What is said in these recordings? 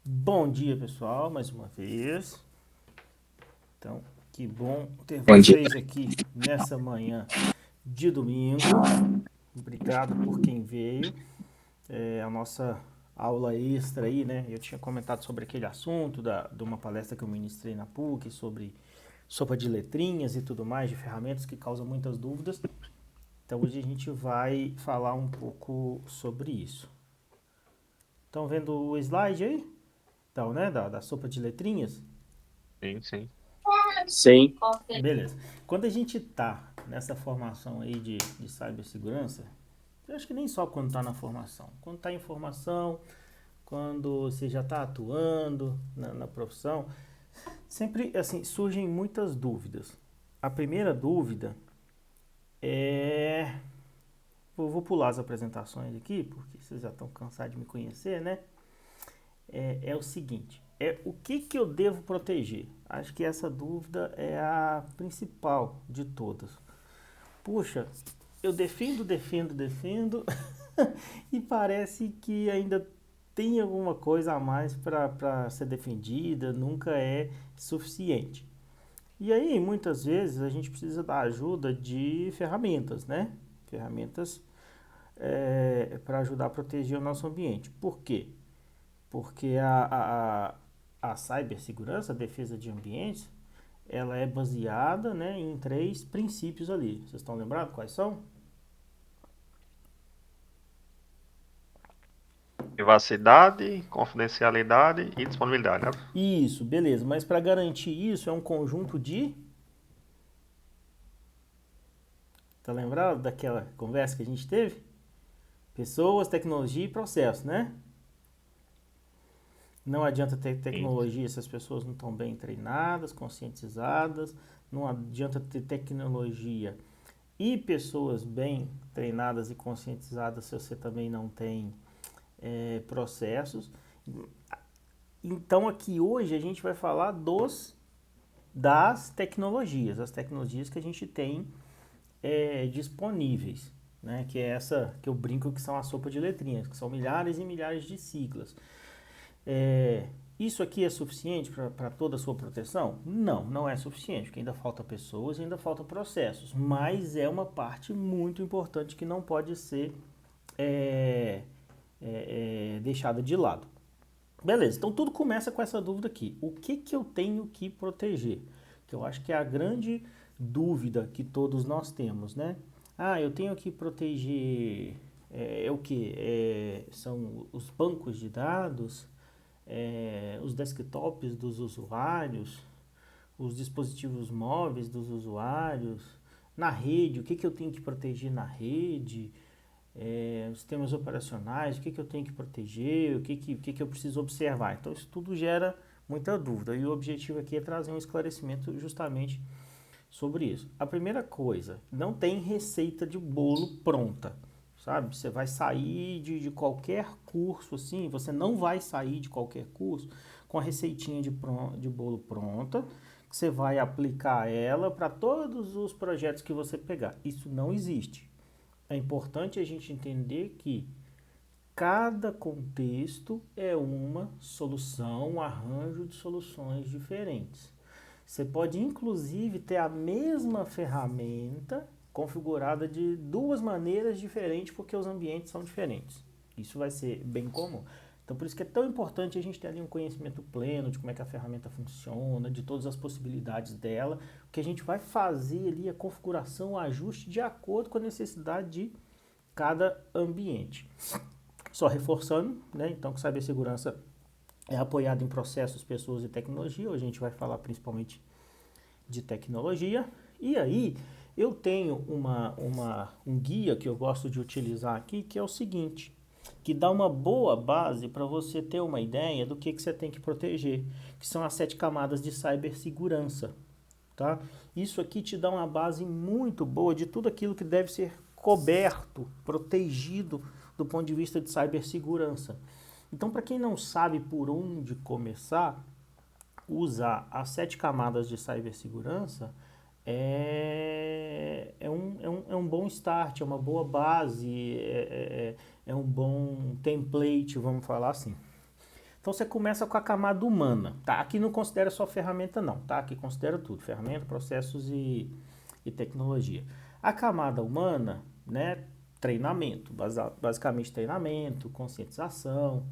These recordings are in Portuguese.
Bom dia, pessoal, mais uma vez. Então, que bom ter Bom dia. vocês aqui nessa manhã de domingo. Obrigado por quem veio. É a nossa aula extra aí, né? Eu tinha comentado sobre aquele assunto de uma palestra que eu ministrei na PUC sobre sopa de letrinhas e tudo mais, de ferramentas que causam muitas dúvidas. Então, hoje a gente vai falar um pouco sobre isso. Estão vendo o slide aí? Então, né? Da sopa de letrinhas? Sim, sim. Sim. Beleza. Quando a gente tá nessa formação aí de cibersegurança, eu acho que nem só quando tá na formação. Quando tá em formação, quando você já tá atuando na profissão, sempre assim surgem muitas dúvidas. A primeira dúvida é. Vou pular as apresentações aqui, porque vocês já estão cansados de me conhecer, né? É o seguinte: o que eu devo proteger? Acho que essa dúvida é a principal de todas. Puxa, eu defendo e parece que ainda tem alguma coisa a mais para ser defendida, nunca é suficiente. E aí, muitas vezes, a gente precisa da ajuda de ferramentas, né? Ferramentas para ajudar a proteger o nosso ambiente. Por quê? Porque a cibersegurança, a defesa de ambientes, ela é baseada, né, em três princípios ali. Vocês estão lembrados quais são? Privacidade, confidencialidade e disponibilidade, né? Isso, beleza. Mas para garantir isso é um conjunto de. Tá lembrado daquela conversa que a gente teve? Pessoas, tecnologia e processo, né? Não adianta ter Sim. tecnologia se as pessoas não estão bem treinadas, conscientizadas. Não adianta ter tecnologia e pessoas bem treinadas e conscientizadas se você também não tem processos. Então aqui hoje a gente vai falar das tecnologias, as tecnologias que a gente tem disponíveis, né? Que é essa que eu brinco que são a sopa de letrinhas, que são milhares e milhares de siglas. É, isso aqui é suficiente para toda a sua proteção? Não, não é suficiente, porque ainda falta pessoas e ainda falta processos, mas é uma parte muito importante que não pode ser é, deixada de lado. Beleza, então tudo começa com essa dúvida aqui. O que eu tenho que proteger? Que eu acho que é a grande dúvida que todos nós temos, né? Ah, eu tenho que proteger o que? São os bancos de dados, os desktops dos usuários, os dispositivos móveis dos usuários, na rede, o que eu tenho que proteger na rede, os sistemas operacionais, o que eu tenho que proteger, o que eu preciso observar. Então, isso tudo gera muita dúvida e o objetivo aqui é trazer um esclarecimento justamente sobre isso. A primeira coisa, não tem receita de bolo pronta, sabe? Você vai sair de qualquer curso assim, você não vai sair de qualquer curso com a receitinha de bolo pronta, que você vai aplicar ela para todos os projetos que você pegar. Isso não existe. É importante a gente entender que cada contexto é uma solução, um arranjo de soluções diferentes. Você pode inclusive ter a mesma ferramenta configurada de duas maneiras diferentes porque os ambientes são diferentes. Isso vai ser bem comum. Então por isso que é tão importante a gente ter ali um conhecimento pleno de como é que a ferramenta funciona, de todas as possibilidades dela, porque a gente vai fazer ali a configuração, o ajuste de acordo com a necessidade de cada ambiente. Só reforçando, né? Então que cibersegurança é apoiado em processos, pessoas e tecnologia. Hoje a gente vai falar principalmente de tecnologia. E aí eu tenho um guia que eu gosto de utilizar aqui, que é o seguinte, que dá uma boa base para você ter uma ideia do que você tem que proteger, que são as 7 camadas de cibersegurança. Tá? Isso aqui te dá uma base muito boa de tudo aquilo que deve ser coberto, protegido do ponto de vista de cibersegurança. Então, para quem não sabe por onde começar, usar as 7 camadas de cibersegurança é um bom start, é uma boa base, é um bom template, vamos falar assim. Então você começa com a camada humana, tá? Aqui não considera só ferramenta não, tá? Aqui considera tudo, ferramenta, processos e tecnologia. A camada humana, né? Treinamento, basicamente treinamento, conscientização.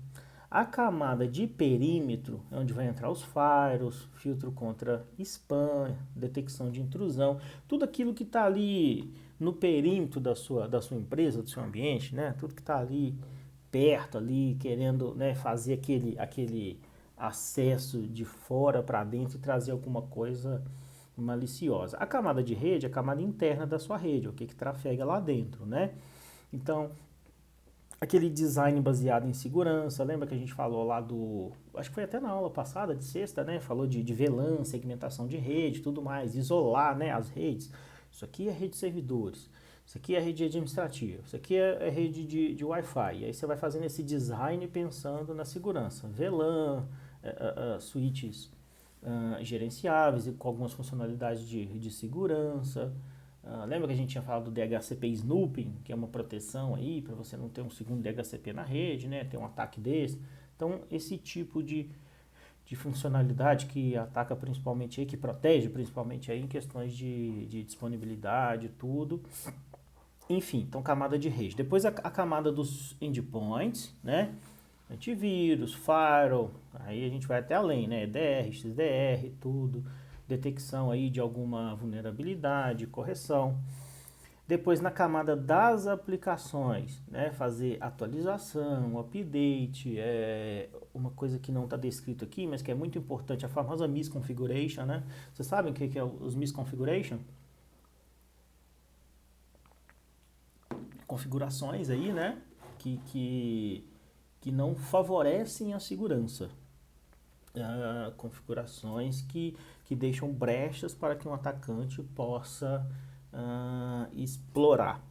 A camada de perímetro, é onde vai entrar os firewalls, filtro contra spam, detecção de intrusão, tudo aquilo que está ali no perímetro da sua empresa, do seu ambiente, né? Tudo que está ali perto, ali querendo, né, fazer aquele acesso de fora para dentro e trazer alguma coisa maliciosa. A camada de rede é a camada interna da sua rede, o que trafega lá dentro, né? Então, aquele design baseado em segurança, lembra que a gente falou lá do, acho que foi até na aula passada, de sexta, né? Falou de VLAN, segmentação de rede, tudo mais, isolar, né, as redes. Isso aqui é rede de servidores, isso aqui é rede administrativa, isso aqui é rede de Wi-Fi. E aí você vai fazendo esse design pensando na segurança. VLAN, switches gerenciáveis e com algumas funcionalidades de segurança. Lembra que a gente tinha falado do DHCP Snooping, que é uma proteção aí para você não ter um segundo DHCP na rede, né? Ter um ataque desse. Então, esse tipo de funcionalidade que ataca principalmente aí, que protege principalmente aí em questões de disponibilidade, tudo. Enfim, então camada de rede. Depois a camada dos endpoints, né? Antivírus, firewall, aí a gente vai até além, né? EDR, XDR, tudo. Detecção aí de alguma vulnerabilidade, correção. Depois na camada das aplicações, né? Fazer atualização, update, uma coisa que não está descrito aqui, mas que é muito importante, a famosa misconfiguration, né? Vocês sabem o que é os misconfiguration? Configurações aí, né? Que não favorecem a segurança. Configurações que deixam brechas para que um atacante possa explorar.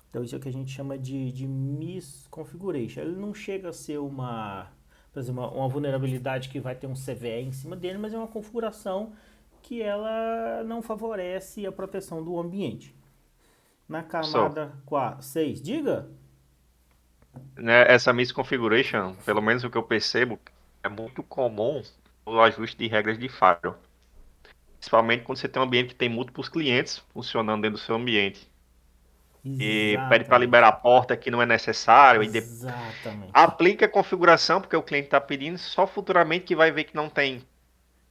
Então isso é o que a gente chama de misconfiguration. Ele não chega a ser por exemplo, uma vulnerabilidade que vai ter um CVE em cima dele, mas é uma configuração que ela não favorece a proteção do ambiente. Na camada 6, diga. Né, essa misconfiguration, pelo menos o que eu percebo, é muito comum o ajuste de regras de firewall. Principalmente quando você tem um ambiente que tem múltiplos clientes funcionando dentro do seu ambiente. E pede para Exatamente. liberar a porta que não é necessário. Exatamente. Aplica a configuração, porque o cliente está pedindo, só futuramente que vai ver que não tem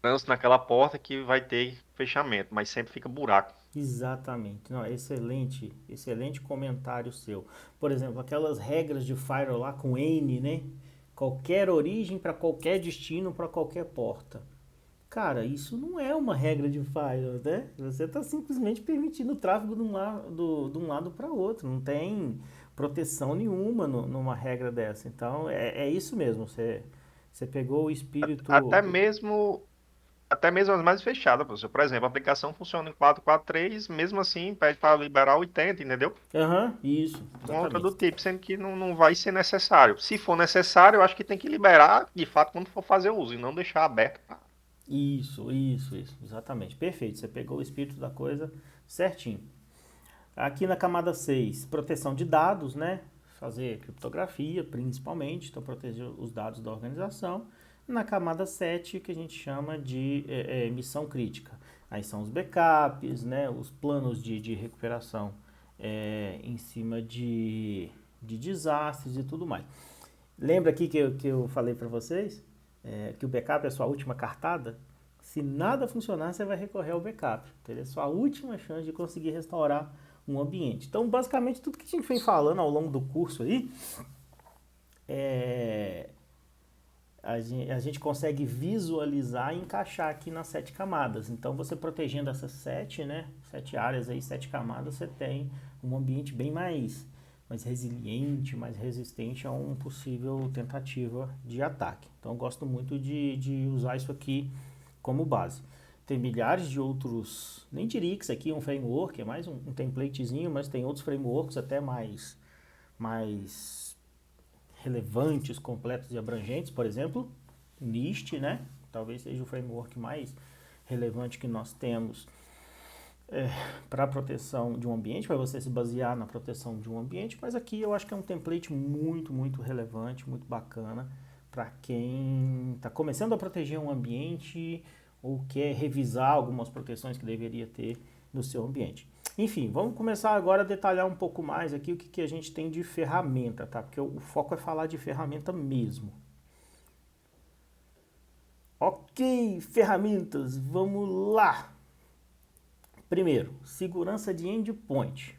trânsito naquela porta que vai ter fechamento, mas sempre fica buraco. Exatamente. Não, excelente, excelente comentário seu. Por exemplo, aquelas regras de firewall lá com N, né? Qualquer origem para qualquer destino para qualquer porta. Cara, isso não é uma regra de firewall, né? Você está simplesmente permitindo o tráfego de um lado para outro. Não tem proteção nenhuma numa regra dessa. Então, é isso mesmo. Você pegou o Até espírito. mesmo, até mesmo as mais fechadas, professor. Por exemplo, a aplicação funciona em 443, mesmo assim pede para liberar 80, entendeu? Aham, isso, Uma outra do exatamente. tipo, sendo que não vai ser necessário. Se for necessário, eu acho que tem que liberar, de fato, quando for fazer uso, e não deixar aberto. Isso, exatamente. Perfeito. Você pegou o espírito da coisa certinho. Aqui na camada 6, proteção de dados, né? Fazer criptografia, principalmente, então proteger os dados da organização. Na camada 7, que a gente chama de missão crítica. Aí são os backups, né? Os planos de recuperação em cima de desastres e tudo mais. Lembra aqui que eu falei para vocês que o backup é a sua última cartada? Se nada funcionar, você vai recorrer ao backup. É a sua última chance de conseguir restaurar um ambiente. Então, basicamente, tudo que a gente vem falando ao longo do curso aí, a gente consegue visualizar e encaixar aqui nas 7 camadas. Então, você protegendo essas 7, né, 7 áreas aí, 7 camadas, você tem um ambiente bem mais resiliente, mais resistente a uma possível tentativa de ataque. Então, eu gosto muito de usar isso aqui como base. Tem milhares de outros, nem diria que isso aqui é um framework, é mais um templatezinho, mas tem outros frameworks até mais relevantes, completos e abrangentes. Por exemplo, NIST, né? Talvez seja o framework mais relevante que nós temos para a proteção de um ambiente, para você se basear na proteção de um ambiente, mas aqui eu acho que é um template muito relevante, muito bacana para quem está começando a proteger um ambiente ou quer revisar algumas proteções que deveria ter no seu ambiente. Enfim, vamos começar agora a detalhar um pouco mais aqui o que a gente tem de ferramenta, tá? Porque o foco é falar de ferramenta mesmo. Ok, ferramentas, vamos lá. Primeiro, segurança de endpoint.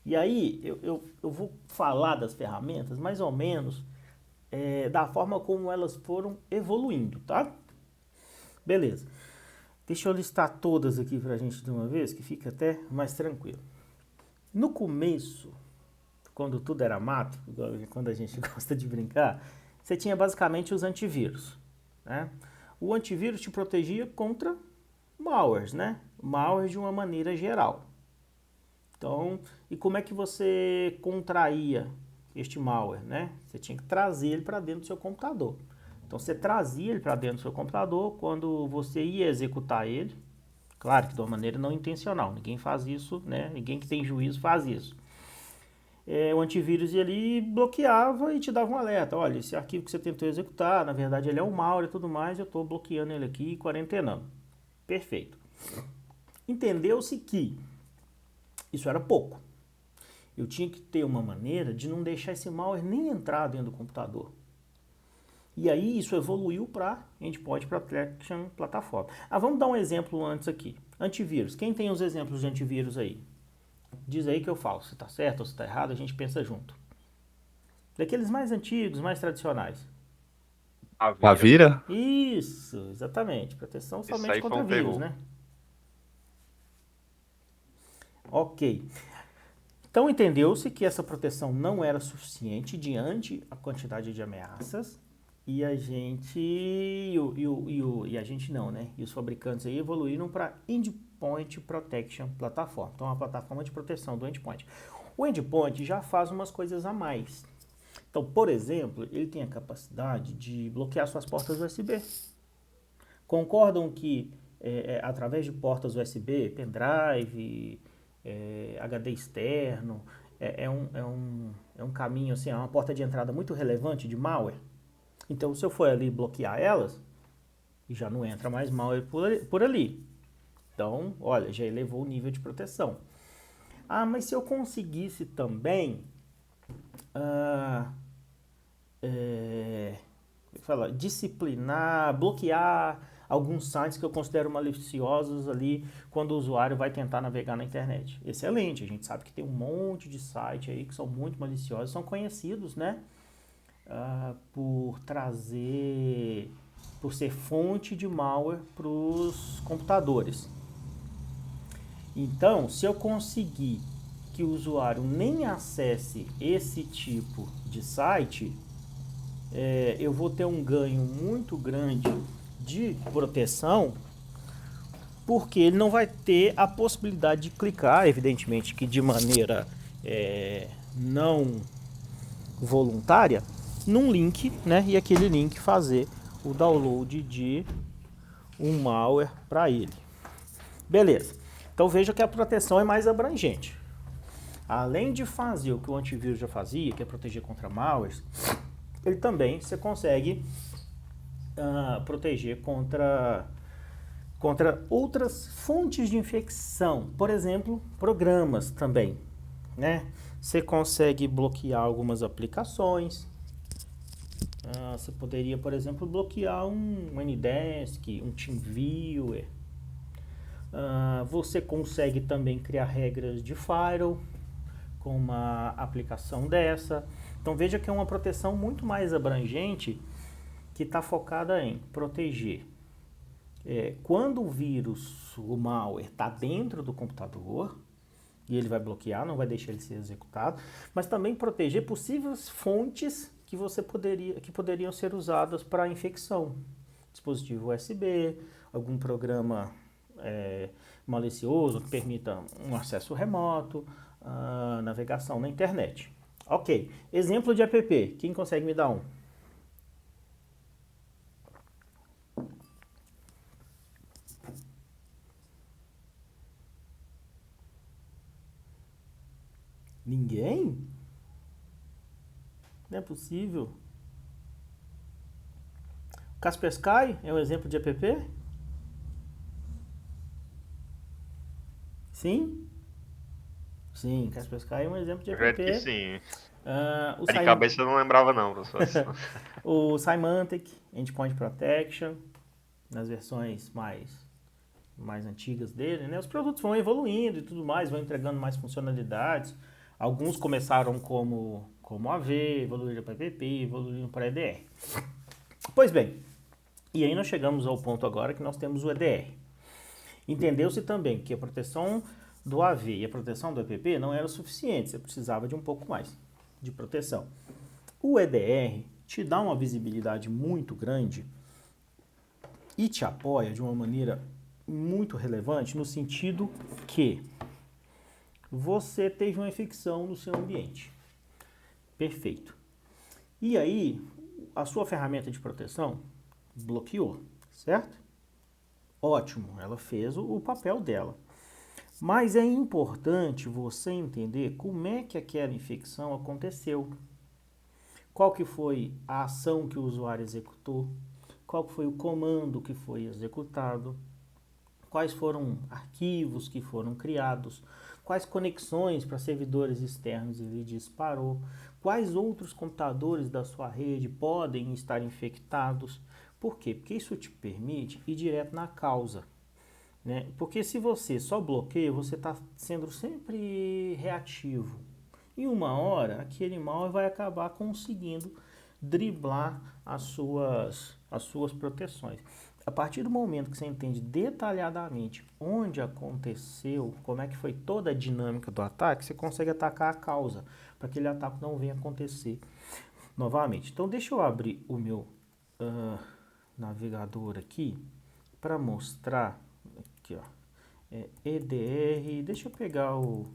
E aí, eu vou falar das ferramentas mais ou menos da forma como elas foram evoluindo, tá? Beleza. Deixa eu listar todas aqui pra gente de uma vez, que fica até mais tranquilo. No começo, quando tudo era mato, quando a gente gosta de brincar, você tinha basicamente os antivírus, né? O antivírus te protegia contra malwares, né? Malwares de uma maneira geral. Então, e como é que você contraía este malware, né? Você tinha que trazer ele para dentro do seu computador. Então, você trazia ele para dentro do seu computador quando você ia executar ele. Claro que de uma maneira não intencional. Ninguém faz isso, né? Ninguém que tem juízo faz isso. O antivírus ia ali, bloqueava e te dava um alerta. Olha, esse arquivo que você tentou executar, na verdade ele é um malware e tudo mais, eu estou bloqueando ele aqui e quarentenando. Perfeito. Entendeu-se que isso era pouco. Eu tinha que ter uma maneira de não deixar esse malware nem entrar dentro do computador. E aí isso evoluiu para Endpoint Protection Platform. Vamos dar um exemplo antes aqui. Antivírus. Quem tem os exemplos de antivírus aí? Diz aí que eu falo. Se está certo ou se está errado, a gente pensa junto. Daqueles mais antigos, mais tradicionais. Avira. Avira? Isso, exatamente. Proteção Isso somente aí foi contra um vírus, terror. né? Ok. Então entendeu-se que essa proteção não era suficiente diante a quantidade de ameaças e a gente e a gente não, né? E os fabricantes aí evoluíram para Endpoint Protection Platform. Então a plataforma de proteção do endpoint. O endpoint já faz umas coisas a mais. Então, por exemplo, ele tem a capacidade de bloquear suas portas USB. Concordam que através de portas USB, pendrive, HD externo, é um caminho, assim, é uma porta de entrada muito relevante de malware? Então, se eu for ali bloquear elas, já não entra mais malware por ali. Então, olha, já elevou o nível de proteção. Mas se eu conseguisse também disciplinar, bloquear alguns sites que eu considero maliciosos ali quando o usuário vai tentar navegar na internet. Excelente, a gente sabe que tem um monte de site aí que são muito maliciosos, são conhecidos, né? Por ser fonte de malware para os computadores. Então, se eu conseguir que o usuário nem acesse esse tipo de site, eu vou ter um ganho muito grande de proteção, porque ele não vai ter a possibilidade de clicar, evidentemente que de maneira não voluntária, num link, né? E aquele link fazer o download de um malware para ele. Beleza. Então veja que a proteção é mais abrangente. Além de fazer o que o antivírus já fazia, que é proteger contra malwares, ele também você consegue proteger contra outras fontes de infecção. Por exemplo, programas também, né? Você consegue bloquear algumas aplicações. Você poderia, por exemplo, bloquear um Anydesk, um TeamViewer. Você consegue também criar regras de firewall com uma aplicação dessa. Então veja que é uma proteção muito mais abrangente que está focada em proteger. Quando o vírus, o malware, está dentro do computador, e ele vai bloquear, não vai deixar ele ser executado, mas também proteger possíveis fontes que poderiam ser usadas para infecção. Dispositivo USB, algum programa malicioso que permita um acesso remoto, navegação na internet. Ok, exemplo de app, quem consegue me dar um? Ninguém? Não é possível. Kaspersky é um exemplo de app? Sim? Sim, Kaspersky é um exemplo de Acredito que app. sim. O, De cabeça eu não lembrava não, professor. o Symantec, Endpoint Protection, nas versões mais antigas dele, né? Os produtos vão evoluindo e tudo mais, vão entregando mais funcionalidades. Alguns começaram como AV, evoluíram para PP, evoluíram para EDR. Pois bem, e aí nós chegamos ao ponto agora que nós temos o EDR. Entendeu-se também que a proteção do AV e a proteção do EPP não era suficiente, você precisava de um pouco mais de proteção. O EDR te dá uma visibilidade muito grande e te apoia de uma maneira muito relevante no sentido que você teve uma infecção no seu ambiente. Perfeito. E aí, a sua ferramenta de proteção bloqueou, certo? Ótimo, ela fez o papel dela. Mas é importante você entender como é que aquela infecção aconteceu. Qual que foi a ação que o usuário executou? Qual que foi o comando que foi executado? Quais foram arquivos que foram criados? Quais conexões para servidores externos ele disparou? Quais outros computadores da sua rede podem estar infectados? Por quê? Porque isso te permite ir direto na causa. Né? Porque se você só bloqueia, você está sendo sempre reativo. Em uma hora, aquele mal vai acabar conseguindo driblar as suas proteções. A partir do momento que você entende detalhadamente onde aconteceu, como é que foi toda a dinâmica do ataque, você consegue atacar a causa, para que aquele ataque não venha acontecer novamente. Então, deixa eu abrir o meu navegador aqui para mostrar. Aqui, ó. EDR. Deixa eu pegar o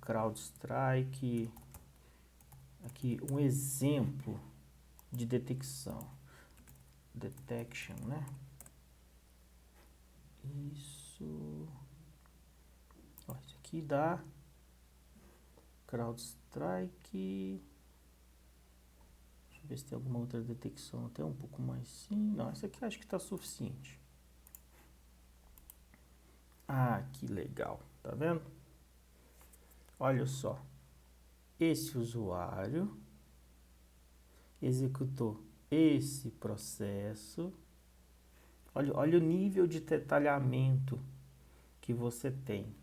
CrowdStrike. Aqui, um exemplo de detecção. Detection, né? Isso. Ó, isso aqui dá CrowdStrike. Deixa eu ver se tem alguma outra detecção até um pouco mais sim. Não, essa aqui eu acho que está suficiente. Ah, que legal. Tá vendo? Olha só. Esse usuário executou esse processo. Olha o nível de detalhamento que você tem.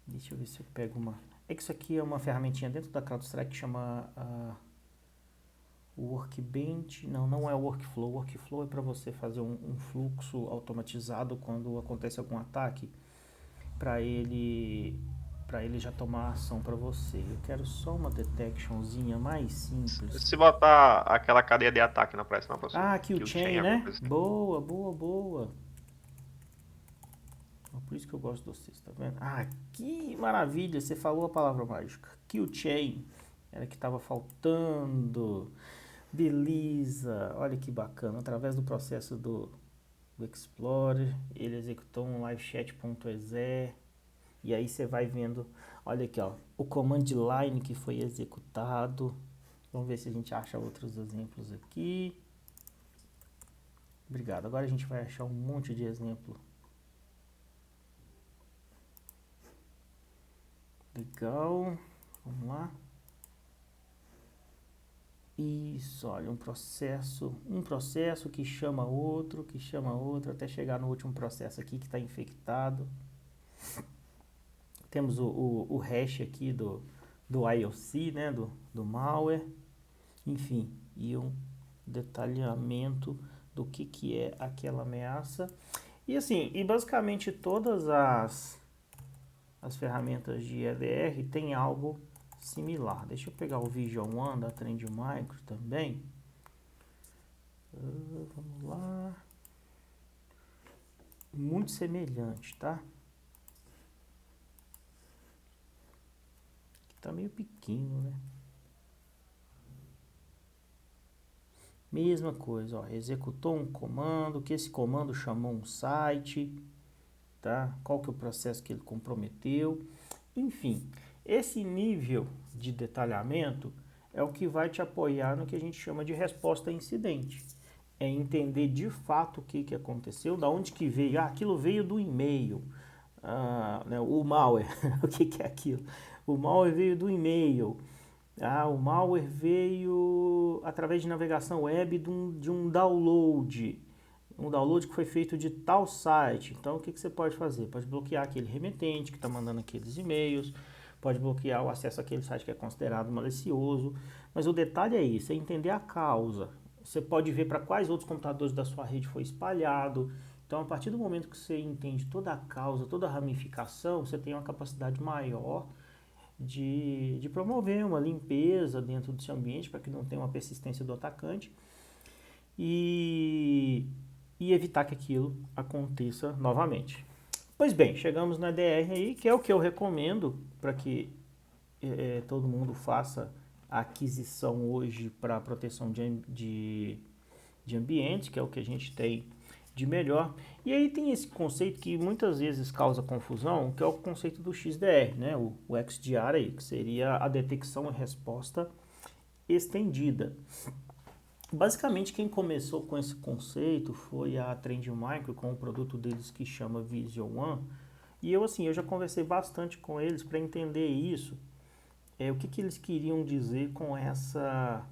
Deixa eu ver se eu pego uma... É que isso aqui é uma ferramentinha dentro da CrowdStrike que chama Workbench. Não é o Workflow. O Workflow é para você fazer um fluxo automatizado quando acontece algum ataque, para ele já tomar ação para você. Eu quero só uma detectionzinha mais simples. Se botar aquela cadeia de ataque não aparece não, professor. Ah, Kill Kill chain, Chain, alguma né? coisa assim. Boa, boa, boa. Por isso que eu gosto de vocês, tá vendo? Ah, que maravilha! Você falou a palavra mágica. Kill Chain. Era que estava faltando. Beleza! Olha que bacana. Através do processo do Explorer, ele executou um livechat.exe. E aí você vai vendo, olha aqui, ó, o command line que foi executado. Vamos ver se a gente acha outros exemplos aqui. Obrigado. Agora a gente vai achar um monte de exemplo. Legal. Vamos lá. Isso, olha, um processo que chama outro, até chegar no último processo aqui que está infectado. Temos o hash aqui do IOC, né, do malware. Enfim, e um detalhamento do que é aquela ameaça. E assim, basicamente todas as ferramentas de EDR têm algo similar. Deixa eu pegar o Vision One da Trend Micro também. Vamos lá. Muito semelhante, tá? Aqui tá meio pequeno, né? Mesma coisa, ó, executou um comando, que esse comando chamou um site, tá? Qual que é o processo que ele comprometeu. Enfim, esse nível de detalhamento é o que vai te apoiar no que a gente chama de resposta a incidente. É entender de fato o que aconteceu, da onde que veio. Ah, aquilo veio do e-mail. Né, o malware, o que é aquilo? O malware veio do e-mail. O malware veio através de navegação web de um download. Um download que foi feito de tal site. Então, o que você pode fazer? Pode bloquear aquele remetente que está mandando aqueles e-mails, pode bloquear o acesso àquele site que é considerado malicioso. Mas o detalhe é isso, é entender a causa. Você pode ver para quais outros computadores da sua rede foi espalhado. Então, a partir do momento que você entende toda a causa, toda a ramificação, você tem uma capacidade maior de promover uma limpeza dentro do seu ambiente para que não tenha uma persistência do atacante e evitar que aquilo aconteça novamente. Pois bem, chegamos na DR aí, que é o que eu recomendo para que todo mundo faça a aquisição hoje para proteção de ambiente, que é o que a gente tem de melhor. E aí tem esse conceito que muitas vezes causa confusão, que é o conceito do XDR, né? o XDR aí, que seria a detecção e resposta estendida. Basicamente, quem começou com esse conceito foi a Trend Micro com o produto deles que chama Vision One. E eu já conversei bastante com eles para entender isso, o que eles queriam dizer com essa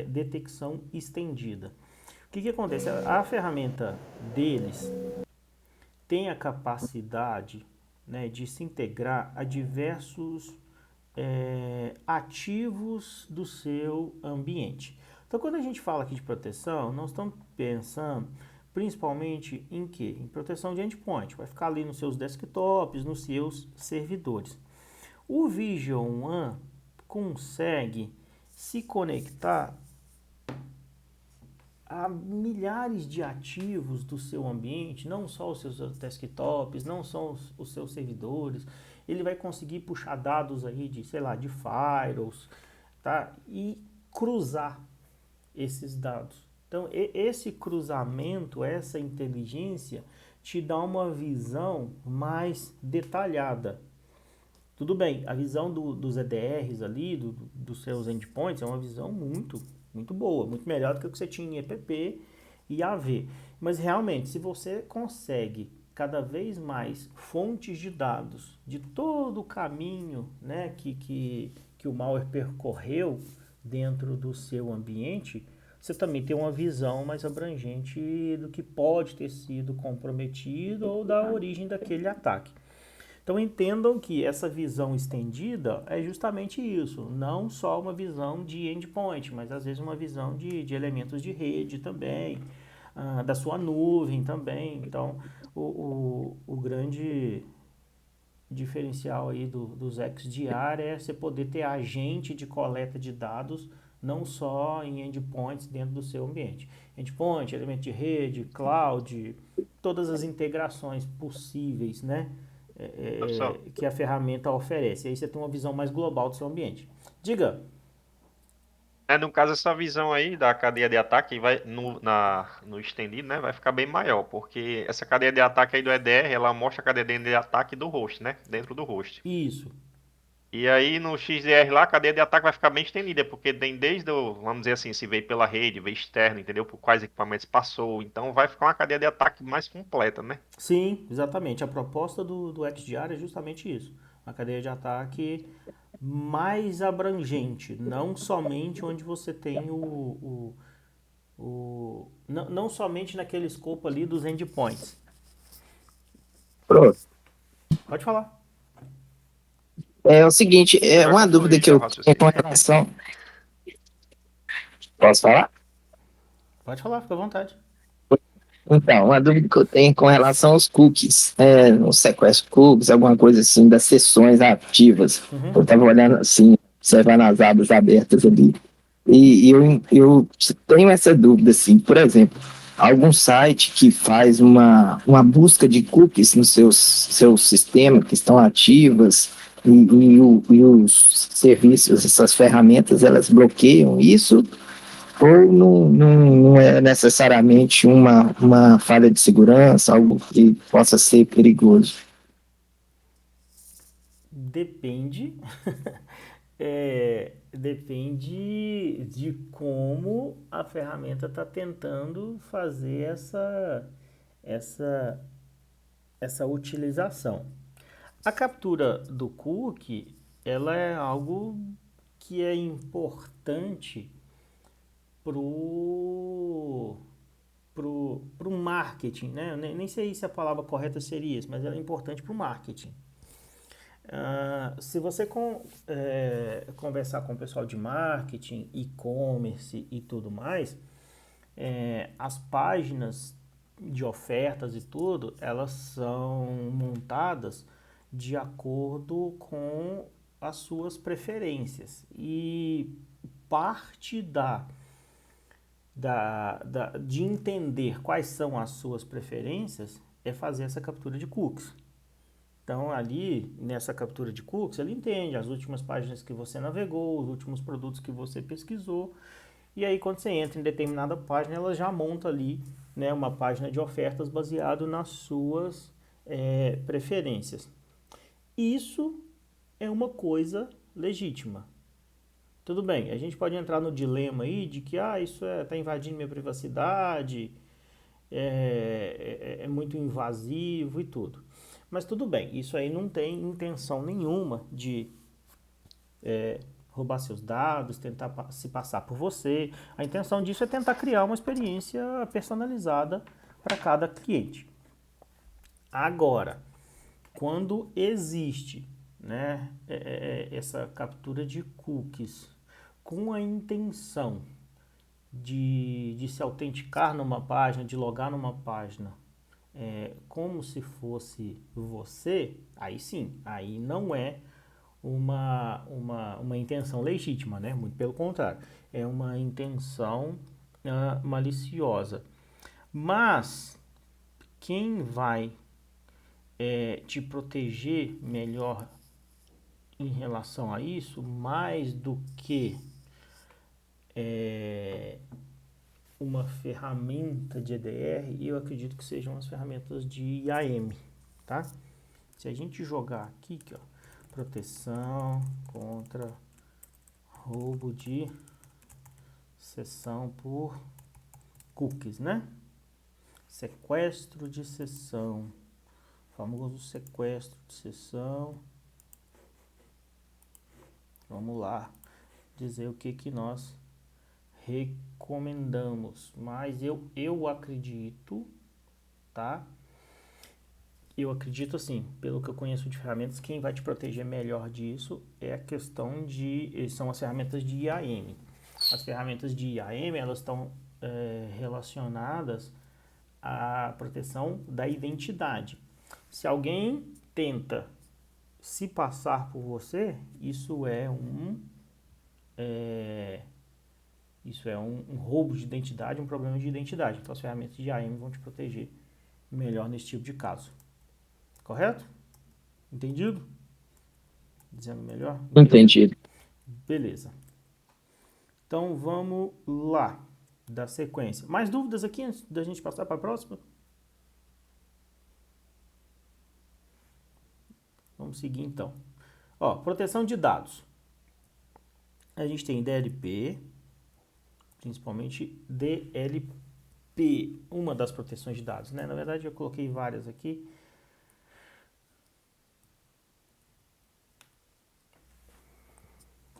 detecção estendida. O que acontece? A ferramenta deles tem a capacidade, né, de se integrar a diversos ativos do seu ambiente. Então, quando a gente fala aqui de proteção, nós estamos pensando principalmente em quê? Em proteção de endpoint. Vai ficar ali nos seus desktops, nos seus servidores. O Vision One consegue se conectar a milhares de ativos do seu ambiente, não só os seus desktops, não só os seus servidores. Ele vai conseguir puxar dados aí de, sei lá, de firewalls, tá? E cruzar esses dados. Então, esse cruzamento, essa inteligência, te dá uma visão mais detalhada. Tudo bem, a visão dos EDRs ali, dos seus endpoints, é uma visão muito boa, muito melhor do que o que você tinha em EPP e AV. Mas realmente, se você consegue cada vez mais fontes de dados de todo o caminho, né, que o malware percorreu dentro do seu ambiente, você também tem uma visão mais abrangente do que pode ter sido comprometido ou da origem daquele ataque. Então entendam que essa visão estendida é justamente isso, não só uma visão de endpoint, mas às vezes uma visão de elementos de rede também, da sua nuvem também. Então o grande diferencial aí dos XDR é você poder ter agente de coleta de dados não só em endpoints dentro do seu ambiente. Endpoint, elemento de rede, cloud, todas as integrações possíveis, né? Que a ferramenta oferece. Aí você tem uma visão mais global do seu ambiente. Diga. No caso, essa visão aí da cadeia de ataque vai no estendido, né? Vai ficar bem maior, porque essa cadeia de ataque aí do EDR, ela mostra a cadeia de ataque do host, né? Dentro do host. Isso. E aí no XDR lá, a cadeia de ataque vai ficar bem estendida, porque tem desde vamos dizer assim, se veio pela rede, veio externo, entendeu? Por quais equipamentos passou. Então vai ficar uma cadeia de ataque mais completa, né? Sim, exatamente. A proposta do XDR é justamente isso. Uma cadeia de ataque mais abrangente, não somente onde você tem não somente naquele escopo ali dos endpoints. Pronto. Pode falar. É o seguinte, é Vai uma dúvida concluir que já o eu tenho com raciocínio. relação. Posso falar? Pode falar, fica à vontade. Então, uma dúvida que eu tenho com relação aos cookies, no sequestro cookies, alguma coisa assim, das sessões ativas. Eu estava olhando assim, observando as abas abertas ali, e eu tenho essa dúvida, assim, por exemplo, algum site que faz uma busca de cookies no seu sistema que estão ativas, e os serviços, essas ferramentas, elas bloqueiam isso, ou não é necessariamente uma falha de segurança, algo que possa ser perigoso? Depende. Depende de como a ferramenta está tentando fazer essa, essa utilização. A captura do cookie, ela é algo que é importante pro marketing, né? Nem sei se a palavra correta seria isso, mas ela é importante para o marketing. Se você conversar com o pessoal de marketing, e-commerce e tudo mais, as páginas de ofertas e tudo, elas são montadas de acordo com as suas preferências. E parte de entender quais são as suas preferências é fazer essa captura de cookies. Então, ali, nessa captura de cookies, ele entende as últimas páginas que você navegou, os últimos produtos que você pesquisou. E aí, quando você entra em determinada página, ela já monta ali, né, uma página de ofertas baseado nas suas preferências. Isso é uma coisa legítima. Tudo bem, a gente pode entrar no dilema aí de que isso está invadindo minha privacidade, é muito invasivo e tudo. Mas tudo bem, isso aí não tem intenção nenhuma de roubar seus dados, tentar se passar por você. A intenção disso é tentar criar uma experiência personalizada para cada cliente. Agora, quando existe, né, essa captura de cookies com a intenção de se autenticar numa página, de logar numa página, como se fosse você, aí sim, aí não é uma intenção legítima, né? Muito pelo contrário, é uma intenção maliciosa. Mas quem vai te proteger melhor em relação a isso, mais do que uma ferramenta de EDR, eu acredito que sejam as ferramentas de IAM, tá? Se a gente jogar aqui, ó, proteção contra roubo de sessão por cookies, né? Sequestro de sessão, famoso sequestro de sessão. Vamos lá dizer o que nós recomendamos, mas eu acredito, tá? Eu acredito assim, pelo que eu conheço de ferramentas, quem vai te proteger melhor disso é a questão são as ferramentas de IAM. As ferramentas de IAM, elas estão relacionadas à proteção da identidade. Se alguém tenta se passar por você, isso é um roubo de identidade, um problema de identidade. Então as ferramentas de IAM vão te proteger melhor nesse tipo de caso. Correto? Entendido? Dizendo melhor? Entendido. Beleza. Então vamos lá, da sequência. Mais dúvidas aqui antes da gente passar para a próxima? Vamos seguir então. Ó, proteção de dados. A gente tem DLP, principalmente DLP, uma das proteções de dados, né? Na verdade eu coloquei várias aqui.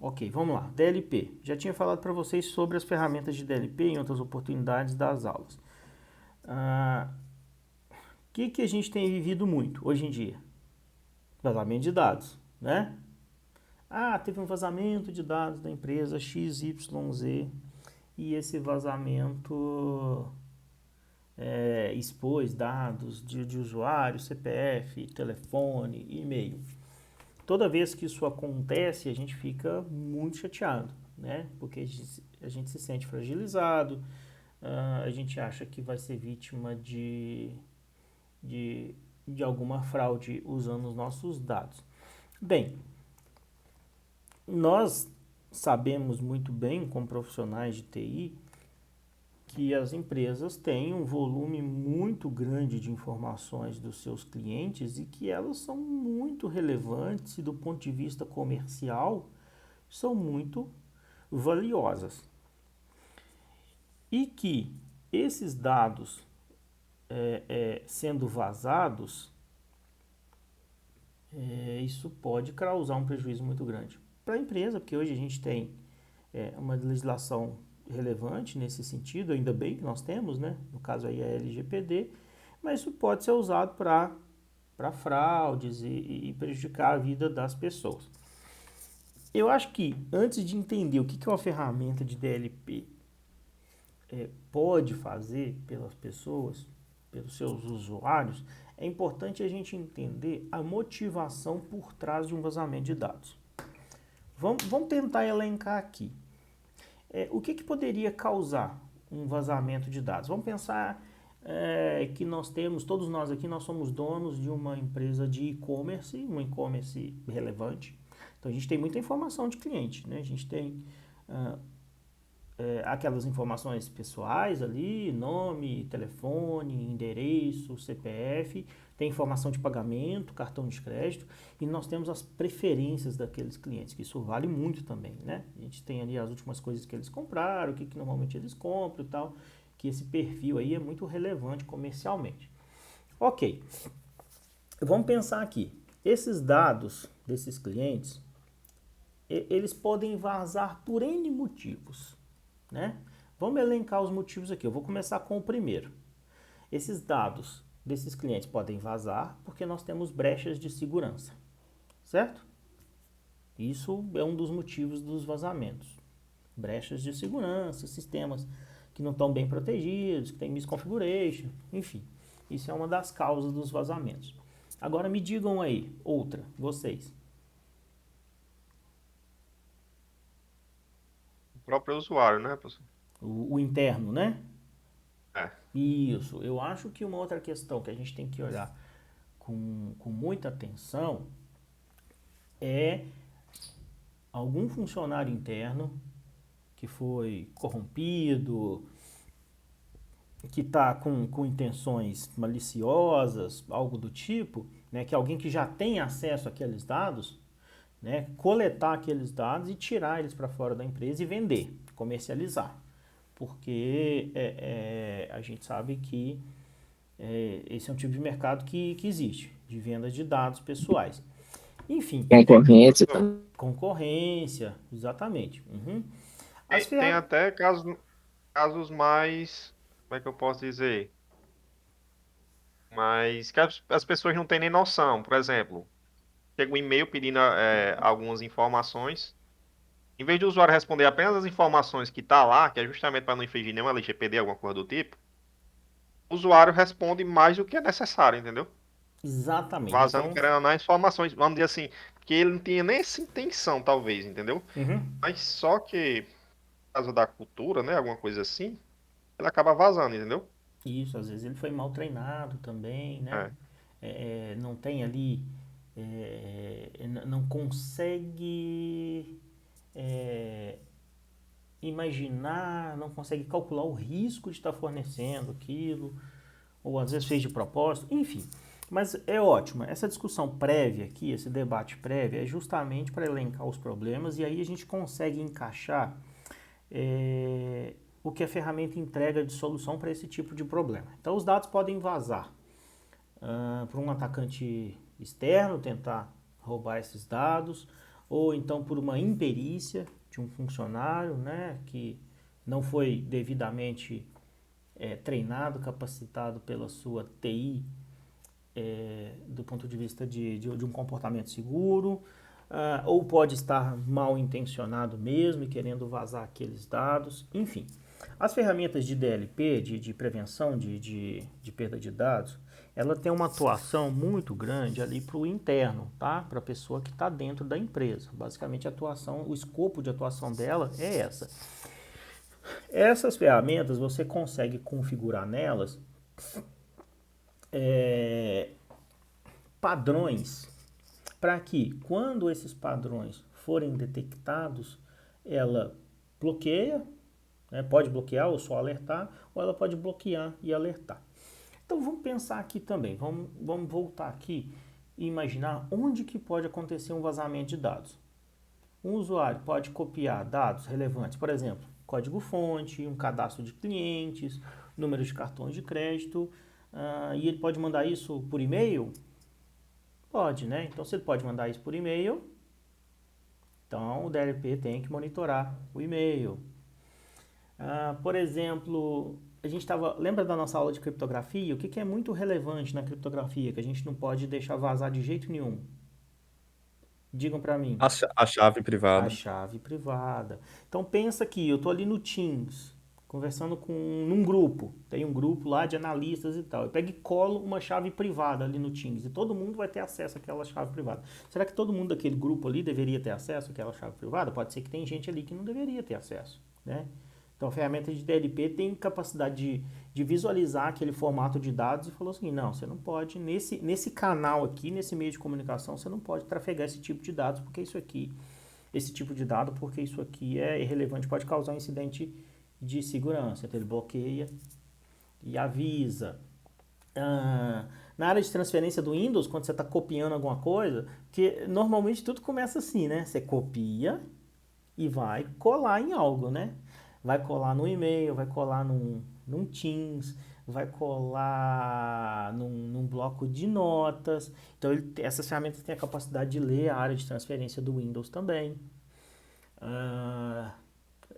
Ok, vamos lá. DLP. Já tinha falado para vocês sobre as ferramentas de DLP em outras oportunidades das aulas. Que a gente tem vivido muito hoje em dia? Vazamento de dados, né? Teve um vazamento de dados da empresa XYZ e esse vazamento expôs dados de usuário, CPF, telefone, e-mail. Toda vez que isso acontece, a gente fica muito chateado, né? Porque a gente se sente fragilizado, a gente acha que vai ser vítima de alguma fraude usando os nossos dados. Bem, nós sabemos muito bem, como profissionais de TI, que as empresas têm um volume muito grande de informações dos seus clientes e que elas são muito relevantes e do ponto de vista comercial são muito valiosas. E que esses dados sendo vazados, isso pode causar um prejuízo muito grande para a empresa, porque hoje a gente tem uma legislação relevante nesse sentido, ainda bem que nós temos, né? No caso aí é a LGPD, mas isso pode ser usado para fraudes e prejudicar a vida das pessoas. Eu acho que antes de entender o que uma ferramenta de DLP pode fazer pelas pessoas, pelos seus usuários, é importante a gente entender a motivação por trás de um vazamento de dados. Vamos tentar elencar aqui. O que poderia causar um vazamento de dados? Vamos pensar que nós temos, todos nós aqui, nós somos donos de uma empresa de e-commerce, um e-commerce relevante. Então a gente tem muita informação de cliente, né? A gente tem aquelas informações pessoais ali, nome, telefone, endereço, CPF, tem informação de pagamento, cartão de crédito, e nós temos as preferências daqueles clientes, que isso vale muito também, né? A gente tem ali as últimas coisas que eles compraram, o que normalmente eles compram e tal, que esse perfil aí é muito relevante comercialmente. Ok, vamos pensar aqui, esses dados desses clientes, eles podem vazar por N motivos, né? Vamos elencar os motivos aqui, eu vou começar com o primeiro. Esses dados desses clientes podem vazar porque nós temos brechas de segurança, certo? Isso é um dos motivos dos vazamentos. Brechas de segurança, sistemas que não estão bem protegidos, que tem misconfiguration, enfim. Isso é uma das causas dos vazamentos. Agora me digam aí, outra, vocês. O próprio usuário, né, professor? O interno, né? É. Isso. Eu acho que uma outra questão que a gente tem que olhar com muita atenção é algum funcionário interno que foi corrompido, que está com intenções maliciosas, algo do tipo, né, que alguém que já tem acesso àqueles dados, né, coletar aqueles dados e tirar eles para fora da empresa e vender, comercializar. Porque a gente sabe que esse é um tipo de mercado que existe, de venda de dados pessoais. Enfim. Concorrência. Concorrência, exatamente. Uhum. Tem até casos mais, como é que eu posso dizer? Mas que as pessoas não têm nem noção. Por exemplo, chega um e-mail pedindo algumas informações. Em vez do usuário responder apenas as informações que está lá, que é justamente para não infringir nenhuma LGPD, alguma coisa do tipo, o usuário responde mais do que é necessário, entendeu? Exatamente. Vazando, Então, querendo ou não, informações, vamos dizer assim, que ele não tinha nem essa intenção, talvez, entendeu? Mas só que, por causa da cultura, né, alguma coisa assim, ele acaba vazando, entendeu? isso, às vezes ele foi mal treinado também, né? É. Não tem ali, não consegue imaginar, não consegue calcular o risco de estar fornecendo aquilo, ou às vezes fez de propósito, enfim. Mas é ótimo, essa discussão prévia aqui, esse debate prévio, é justamente para elencar os problemas e aí a gente consegue encaixar o que a ferramenta entrega de solução para esse tipo de problema. Então os dados podem vazar por um atacante externo tentar roubar esses dados, ou então por uma imperícia de um funcionário, né, que não foi devidamente treinado, capacitado pela sua TI do ponto de vista de um comportamento seguro, ou pode estar mal intencionado mesmo e querendo vazar aqueles dados, enfim. As ferramentas de DLP, de prevenção de perda de dados, ela tem uma atuação muito grande ali para o interno, tá? Para a pessoa que está dentro da empresa. Basicamente, a atuação, o escopo de atuação dela é essa. Essas ferramentas você consegue configurar nelas padrões para que, quando esses padrões forem detectados, ela bloqueia, né, pode bloquear ou só alertar, ou ela pode bloquear e alertar. Então vamos pensar aqui também, vamos voltar aqui e imaginar onde que pode acontecer um vazamento de dados. Um usuário pode copiar dados relevantes, por exemplo, código-fonte, um cadastro de clientes, número de cartões de crédito, e ele pode mandar isso por e-mail? Pode, né? Então, se ele pode mandar isso por e-mail, então o DLP tem que monitorar o e-mail. Por exemplo, a gente lembra da nossa aula de criptografia? O que é muito relevante na criptografia, que a gente não pode deixar vazar de jeito nenhum? Digam para mim. A chave A privada. chave privada. Então pensa que eu estou ali no Teams, conversando num grupo. Tem um grupo lá de analistas e tal. Eu pego e colo uma chave privada ali no Teams e todo mundo vai ter acesso àquela chave privada. Será que todo mundo daquele grupo ali deveria ter acesso àquela chave privada? Pode ser que tem gente ali que não deveria ter acesso, né? Então a ferramenta de DLP tem capacidade de visualizar aquele formato de dados e falou assim, não, você não pode, nesse canal aqui, nesse meio de comunicação, você não pode trafegar esse tipo de dados, porque esse tipo de dado, porque isso aqui é irrelevante, pode causar um incidente de segurança. Então ele bloqueia e avisa. Na área de transferência do Windows, quando você está copiando alguma coisa, que normalmente tudo começa assim, né? Você copia e vai colar em algo, né? Vai colar no e-mail, vai colar num Teams, vai colar num bloco de notas. Então, essas ferramentas têm a capacidade de ler a área de transferência do Windows também.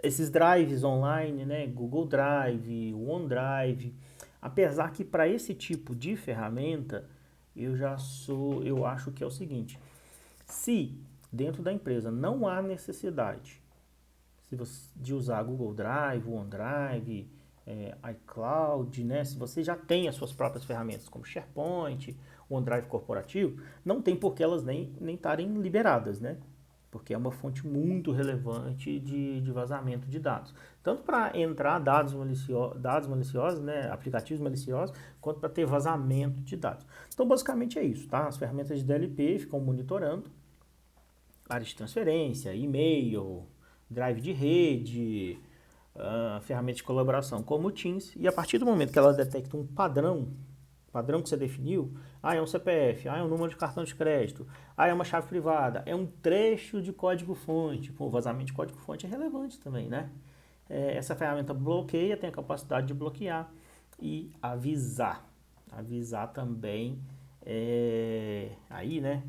Esses drives online, né? Google Drive, OneDrive. Apesar que para esse tipo de ferramenta, eu acho que é o seguinte: se dentro da empresa não há necessidade de usar Google Drive, OneDrive, iCloud, né? Se você já tem as suas próprias ferramentas como SharePoint, OneDrive corporativo, não tem por que elas nem estarem liberadas, né? Porque é uma fonte muito relevante de vazamento de dados. Tanto para entrar dados maliciosos, né? Aplicativos maliciosos, quanto para ter vazamento de dados. Então, basicamente é isso, tá? As ferramentas de DLP ficam monitorando área de transferência, e-mail, drive de rede, ferramenta de colaboração como o Teams, e a partir do momento que ela detecta um padrão que você definiu, é um CPF, é um número de cartão de crédito, é uma chave privada, é um trecho de código-fonte. Pô, vazamento de código-fonte é relevante também, né? Essa ferramenta bloqueia, tem a capacidade de bloquear e avisar. Avisar também aí, né,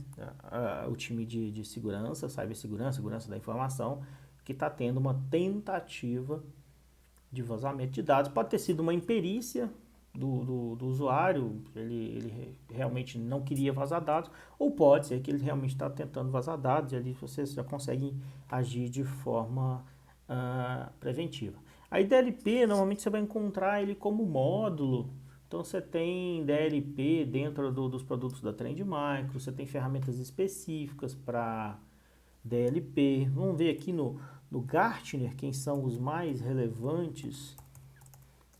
o time de segurança, cibersegurança, segurança da informação, que está tendo uma tentativa de vazamento de dados. Pode ter sido uma imperícia do usuário, ele realmente não queria vazar dados, ou pode ser que ele realmente está tentando vazar dados e ali vocês já conseguem agir de forma preventiva. A DLP, normalmente você vai encontrar ele como módulo. Então você tem DLP dentro dos produtos da Trend Micro, você tem ferramentas específicas para DLP. Vamos ver aqui no Gartner quem são os mais relevantes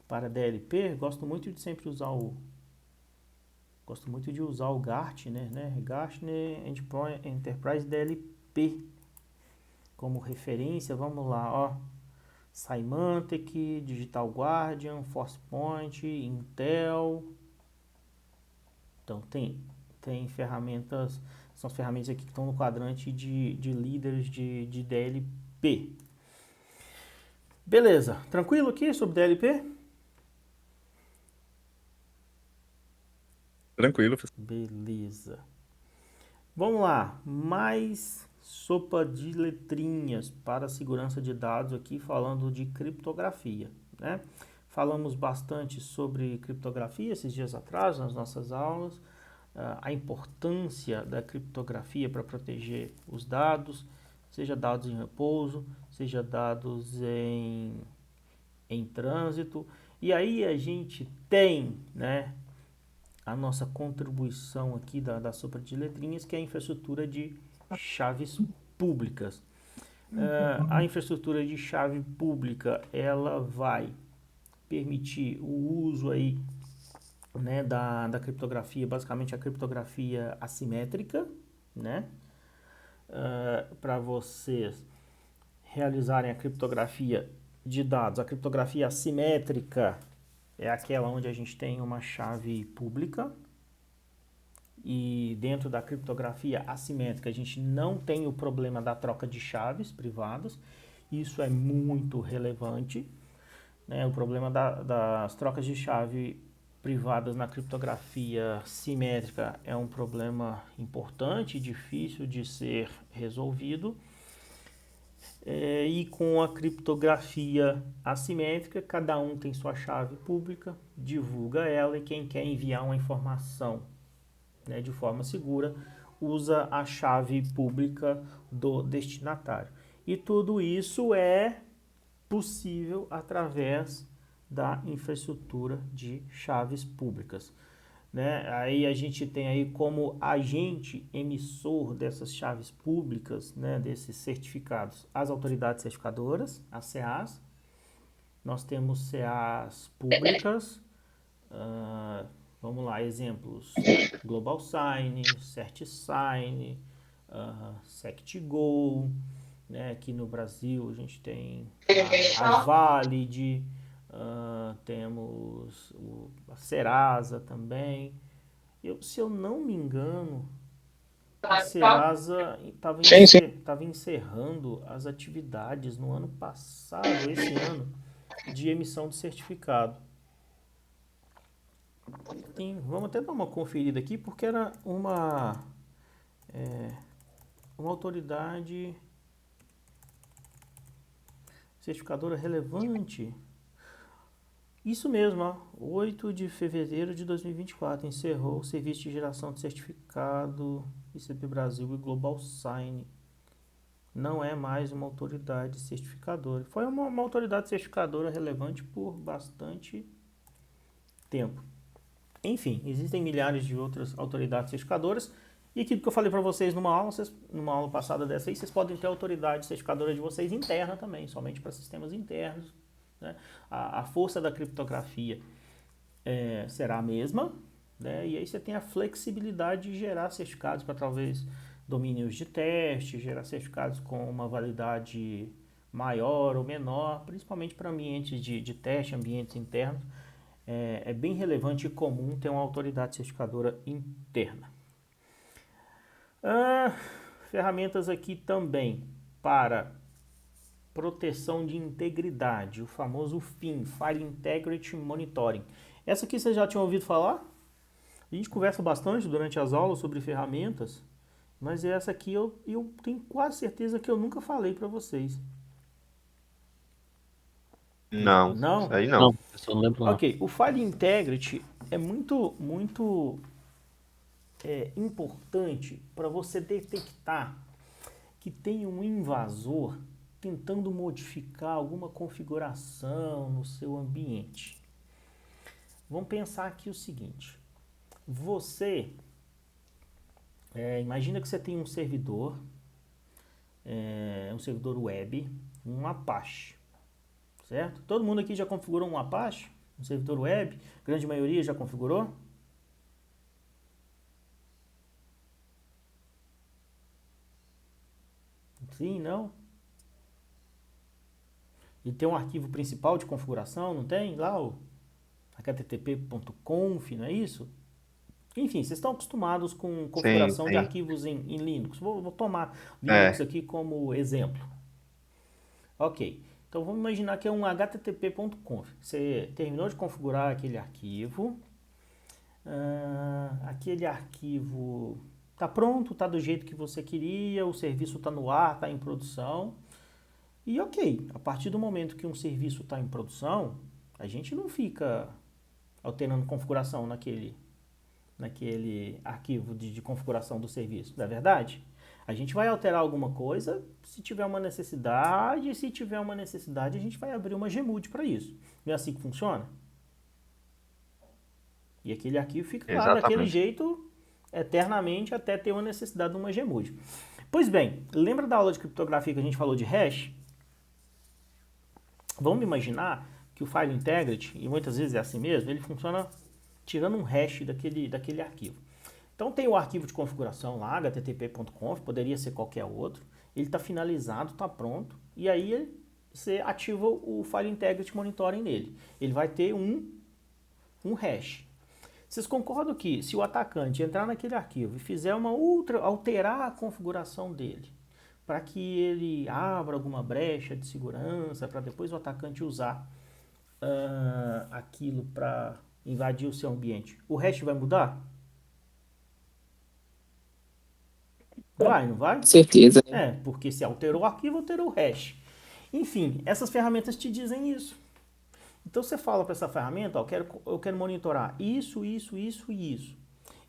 para DLP. Gosto muito de usar o Gartner, né? Gartner Enterprise DLP como referência. Vamos lá, ó. Symantec, Digital Guardian, Forcepoint, Intel. Então tem ferramentas, são as ferramentas aqui que estão no quadrante de líderes de DLP. Beleza, tranquilo aqui sobre DLP? Tranquilo. Beleza. Vamos lá, mais sopa de letrinhas para a segurança de dados aqui, falando de criptografia, né? Falamos bastante sobre criptografia esses dias atrás nas nossas aulas, a importância da criptografia para proteger os dados, seja dados em repouso, seja dados em trânsito. E aí a gente tem, né, a nossa contribuição aqui da sopa de letrinhas, que é a infraestrutura de chaves públicas. A infraestrutura de chave pública, ela vai permitir o uso aí, né, da criptografia, basicamente a criptografia assimétrica, né, para vocês realizarem a criptografia de dados. A criptografia assimétrica é aquela onde a gente tem uma chave pública e dentro da criptografia assimétrica a gente não tem o problema da troca de chaves privadas. Isso é muito relevante, né? O problema das trocas de chave privadas na criptografia simétrica é um problema importante e difícil de ser resolvido. E com a criptografia assimétrica, cada um tem sua chave pública, divulga ela, e quem quer enviar uma informação, né, de forma segura usa a chave pública do destinatário. E tudo isso é possível através da infraestrutura de chaves públicas, né? Aí a gente tem aí como agente emissor dessas chaves públicas, né, desses certificados, as autoridades certificadoras, as CAs. Nós temos CAs públicas, vamos lá, exemplos: Global Sign, CertSign, SectGo, né? Aqui no Brasil a gente tem a Valid, temos a Serasa também. Se eu não me engano, a Serasa estava encerrando as atividades no ano passado, esse ano, de emissão de certificado. Vamos até dar uma conferida aqui, porque era uma autoridade certificadora relevante. Isso mesmo, ó, 8 de fevereiro de 2024, encerrou o serviço de geração de certificado ICP Brasil e Global Sign. Não é mais uma autoridade certificadora. Foi uma autoridade certificadora relevante por bastante tempo. Enfim, existem milhares de outras autoridades certificadoras. E aquilo que eu falei para vocês numa aula passada dessa aí, vocês podem ter a autoridade certificadora de vocês interna também, somente para sistemas internos, né? A força da criptografia será a mesma, né? E aí você tem a flexibilidade de gerar certificados para talvez domínios de teste, gerar certificados com uma validade maior ou menor, principalmente para ambientes de teste, ambientes internos. É bem relevante e comum ter uma autoridade certificadora interna. Ferramentas aqui também para proteção de integridade, o famoso FIM, File Integrity Monitoring. Essa aqui vocês já tinham ouvido falar? A gente conversa bastante durante as aulas sobre ferramentas, mas essa aqui eu tenho quase certeza que eu nunca falei para vocês. Não, Não? isso aí não. Não, eu só não lembro não. Ok, o File Integrity é muito importante para você detectar que tem um invasor tentando modificar alguma configuração no seu ambiente. Vamos pensar aqui o seguinte: você imagina que você tem um servidor web, um Apache, certo? Todo mundo aqui já configurou um Apache, um servidor web? A grande maioria já configurou? Sim, não? E tem um arquivo principal de configuração, não tem? Lá o http.conf, não é isso? Enfim, vocês estão acostumados com configuração de arquivos em Linux. Vou tomar Linux aqui como exemplo. Ok, então vamos imaginar que é um http.conf. Você terminou de configurar aquele arquivo. Aquele arquivo está pronto, está do jeito que você queria, o serviço está no ar, está em produção. E ok, a partir do momento que um serviço está em produção, a gente não fica alterando configuração naquele arquivo de configuração do serviço, não é verdade? A gente vai alterar alguma coisa se tiver uma necessidade, e se tiver uma necessidade a gente vai abrir uma gmod para isso. Não é assim que funciona? E aquele arquivo fica lá daquele jeito eternamente até ter uma necessidade de uma gmod. Pois bem, lembra da aula de criptografia que a gente falou de hash? Vamos imaginar que o File Integrity, e muitas vezes é assim mesmo, ele funciona tirando um hash daquele arquivo. Então tem o arquivo de configuração lá, http.conf, poderia ser qualquer outro. Ele está finalizado, está pronto. E aí você ativa o File Integrity Monitoring nele. Ele vai ter um hash. Vocês concordam que se o atacante entrar naquele arquivo e fizer alterar a configuração dele, para que ele abra alguma brecha de segurança, para depois o atacante usar aquilo para invadir o seu ambiente, o hash vai mudar? Vai, não vai? Com certeza, né? Porque se alterou o arquivo, alterou o hash. Enfim, essas ferramentas te dizem isso. Então você fala para essa ferramenta, ó, eu quero monitorar isso, isso, isso e isso.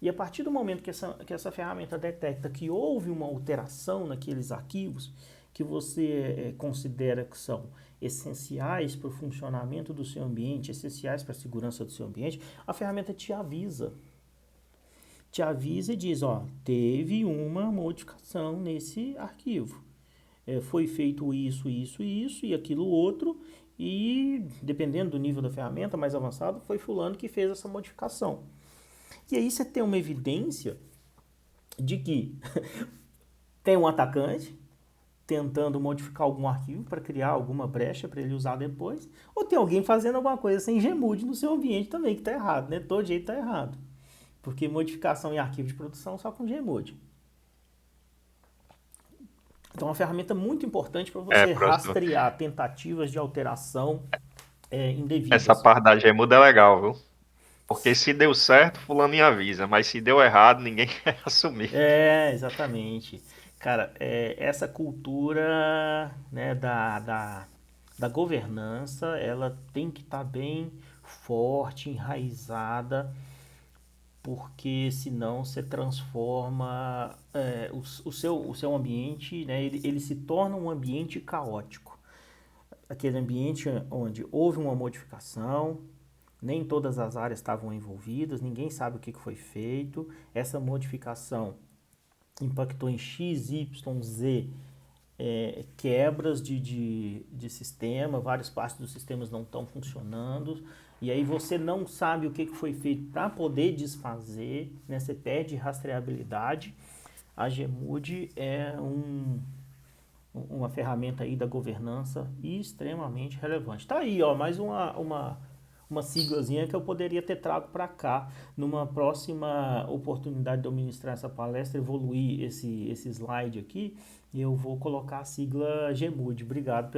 E a partir do momento que essa ferramenta detecta que houve uma alteração naqueles arquivos que você considera que são essenciais para o funcionamento do seu ambiente, essenciais para a segurança do seu ambiente, a ferramenta te avisa. Te avisa e diz, ó, teve uma modificação nesse arquivo. Foi feito isso, isso, isso e aquilo outro, e dependendo do nível da ferramenta mais avançado, foi fulano que fez essa modificação. E aí você tem uma evidência de que tem um atacante tentando modificar algum arquivo para criar alguma brecha para ele usar depois, ou tem alguém fazendo alguma coisa sem Gmod no seu ambiente também, que está errado, né? Todo jeito está errado. Porque modificação em arquivo de produção só com Gmod. Então, é uma ferramenta muito importante para você rastrear tentativas de alteração indevidas. Essa parte da Gmod é legal, viu? Porque se deu certo, fulano me avisa, mas se deu errado, ninguém quer assumir. Exatamente. Cara, essa cultura, né, da governança, ela tem que estar bem forte, enraizada, porque senão você transforma o seu ambiente, né, ele se torna um ambiente caótico. Aquele ambiente onde houve uma modificação, nem todas as áreas estavam envolvidas, ninguém sabe o que foi feito, essa modificação impactou em X, Y, Z quebras de sistema, várias partes dos sistemas não estão funcionando, e aí você não sabe o que foi feito para poder desfazer, né? Você perde rastreabilidade. A Gmod é uma ferramenta aí da governança extremamente relevante. Tá aí, ó, mais uma siglazinha que eu poderia ter trago para cá numa próxima oportunidade de eu ministrar essa palestra, evoluir esse slide aqui, e eu vou colocar a sigla Gmod. Obrigado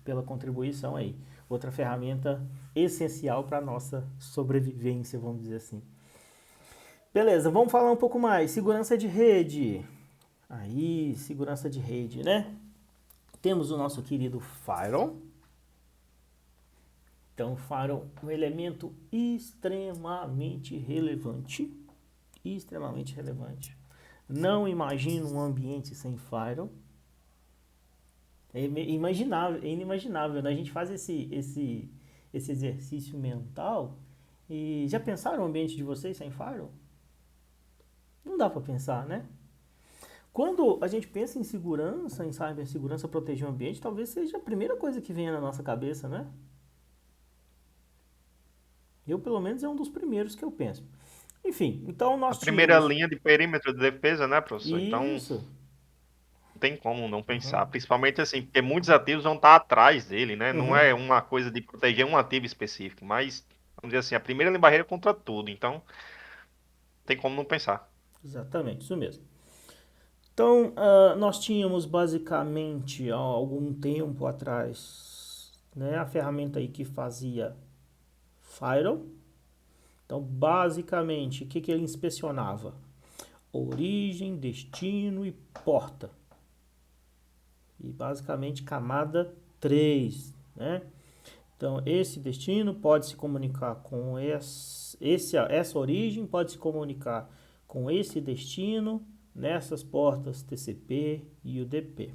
pela contribuição aí. Outra ferramenta essencial para a nossa sobrevivência, vamos dizer assim. Beleza, vamos falar um pouco mais. Segurança de rede. Aí, segurança de rede, né? Temos o nosso querido Firewall. Então, o Firewall é um elemento extremamente relevante. Extremamente relevante. Não imagino um ambiente sem Firewall. É inimaginável, né? A gente faz esse exercício mental e já pensaram o ambiente de vocês sem Firewall? Não dá para pensar, né? Quando a gente pensa em segurança, em cibersegurança, proteger o ambiente, talvez seja a primeira coisa que venha na nossa cabeça, né? Eu, pelo menos, é um dos primeiros que eu penso. Enfim, então nós A primeira linha de perímetro de defesa, né, professor? Isso. Então, não tem como não pensar. Principalmente assim, porque muitos ativos vão estar atrás dele, né? Não é uma coisa de proteger um ativo específico, mas, vamos dizer assim, a primeira linha de barreira é contra tudo. Então, não tem como não pensar. Exatamente, isso mesmo. Então, nós tínhamos basicamente, há algum tempo atrás, né, a ferramenta aí que fazia Firewall. Então, basicamente, o que ele inspecionava? Origem, destino e porta. E basicamente camada 3, né? Então, esse destino pode se comunicar com essa origem, pode se comunicar com esse destino, nessas portas TCP e UDP.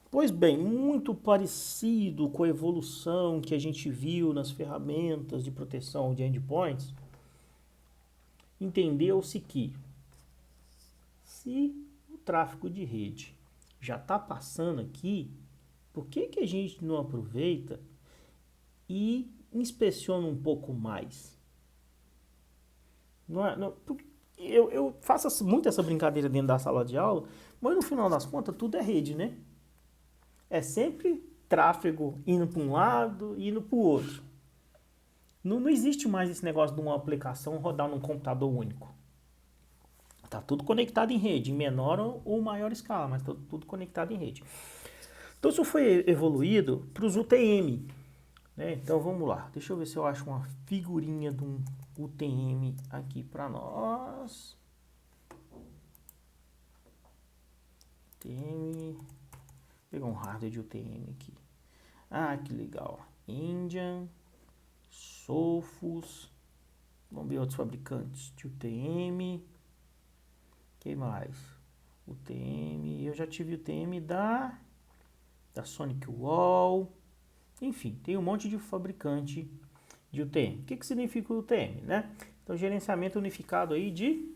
Pois bem, muito parecido com a evolução que a gente viu nas ferramentas de proteção de endpoints, entendeu-se que se o tráfego de rede já está passando aqui, por que a gente não aproveita e inspeciona um pouco mais? Eu faço muito essa brincadeira dentro da sala de aula, mas no final das contas tudo é rede, né? É sempre tráfego indo para um lado e indo para o outro. Não existe mais esse negócio de uma aplicação rodar num computador único. Tá tudo conectado em rede, em menor ou maior escala, mas tá tudo conectado em rede. Então isso foi evoluído para os UTM, né? Então vamos lá, deixa eu ver se eu acho uma figurinha de um UTM aqui para nós. UTM, vou pegar um hardware de UTM aqui. Ah, que legal. Indian, Sophos, vamos ver outros fabricantes de UTM. Que mais? UTM, eu já tive UTM da Sonic Wall. Enfim, tem um monte de fabricante de UTM. O que significa o UTM, né? Então, gerenciamento unificado aí de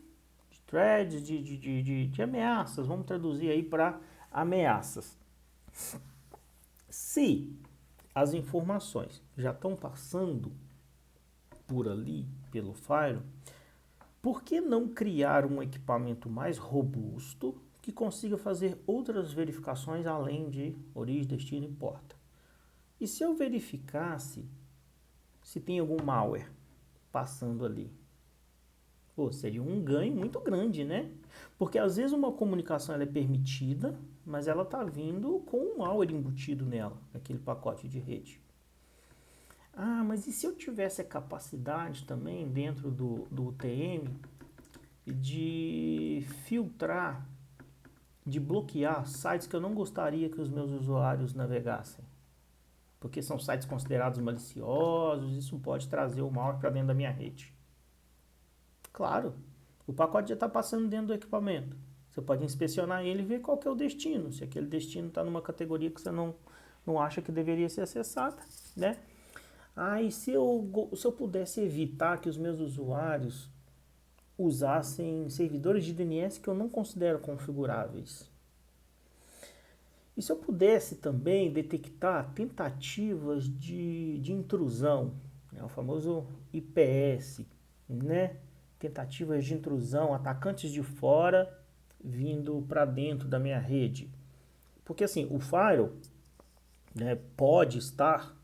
threads, de ameaças. Vamos traduzir aí para ameaças. Se as informações já estão passando por ali, pelo firewall, por que não criar um equipamento mais robusto que consiga fazer outras verificações além de origem, destino e porta? E se eu verificasse se tem algum malware passando ali? Pô, seria um ganho muito grande, né? Porque às vezes uma comunicação ela é permitida, mas ela está vindo com um malware embutido nela, naquele pacote de rede. Ah, mas e se eu tivesse a capacidade também dentro do UTM de filtrar, de bloquear sites que eu não gostaria que os meus usuários navegassem? Porque são sites considerados maliciosos, isso pode trazer o malware para dentro da minha rede. Claro, o pacote já está passando dentro do equipamento. Você pode inspecionar ele e ver qual que é o destino, se aquele destino está numa categoria que você não acha que deveria ser acessada, né? Ah, e se eu pudesse evitar que os meus usuários usassem servidores de DNS que eu não considero configuráveis? E se eu pudesse também detectar tentativas de intrusão, né, o famoso IPS, né? Tentativas de intrusão, atacantes de fora vindo para dentro da minha rede. Porque assim, o firewall, né, pode estar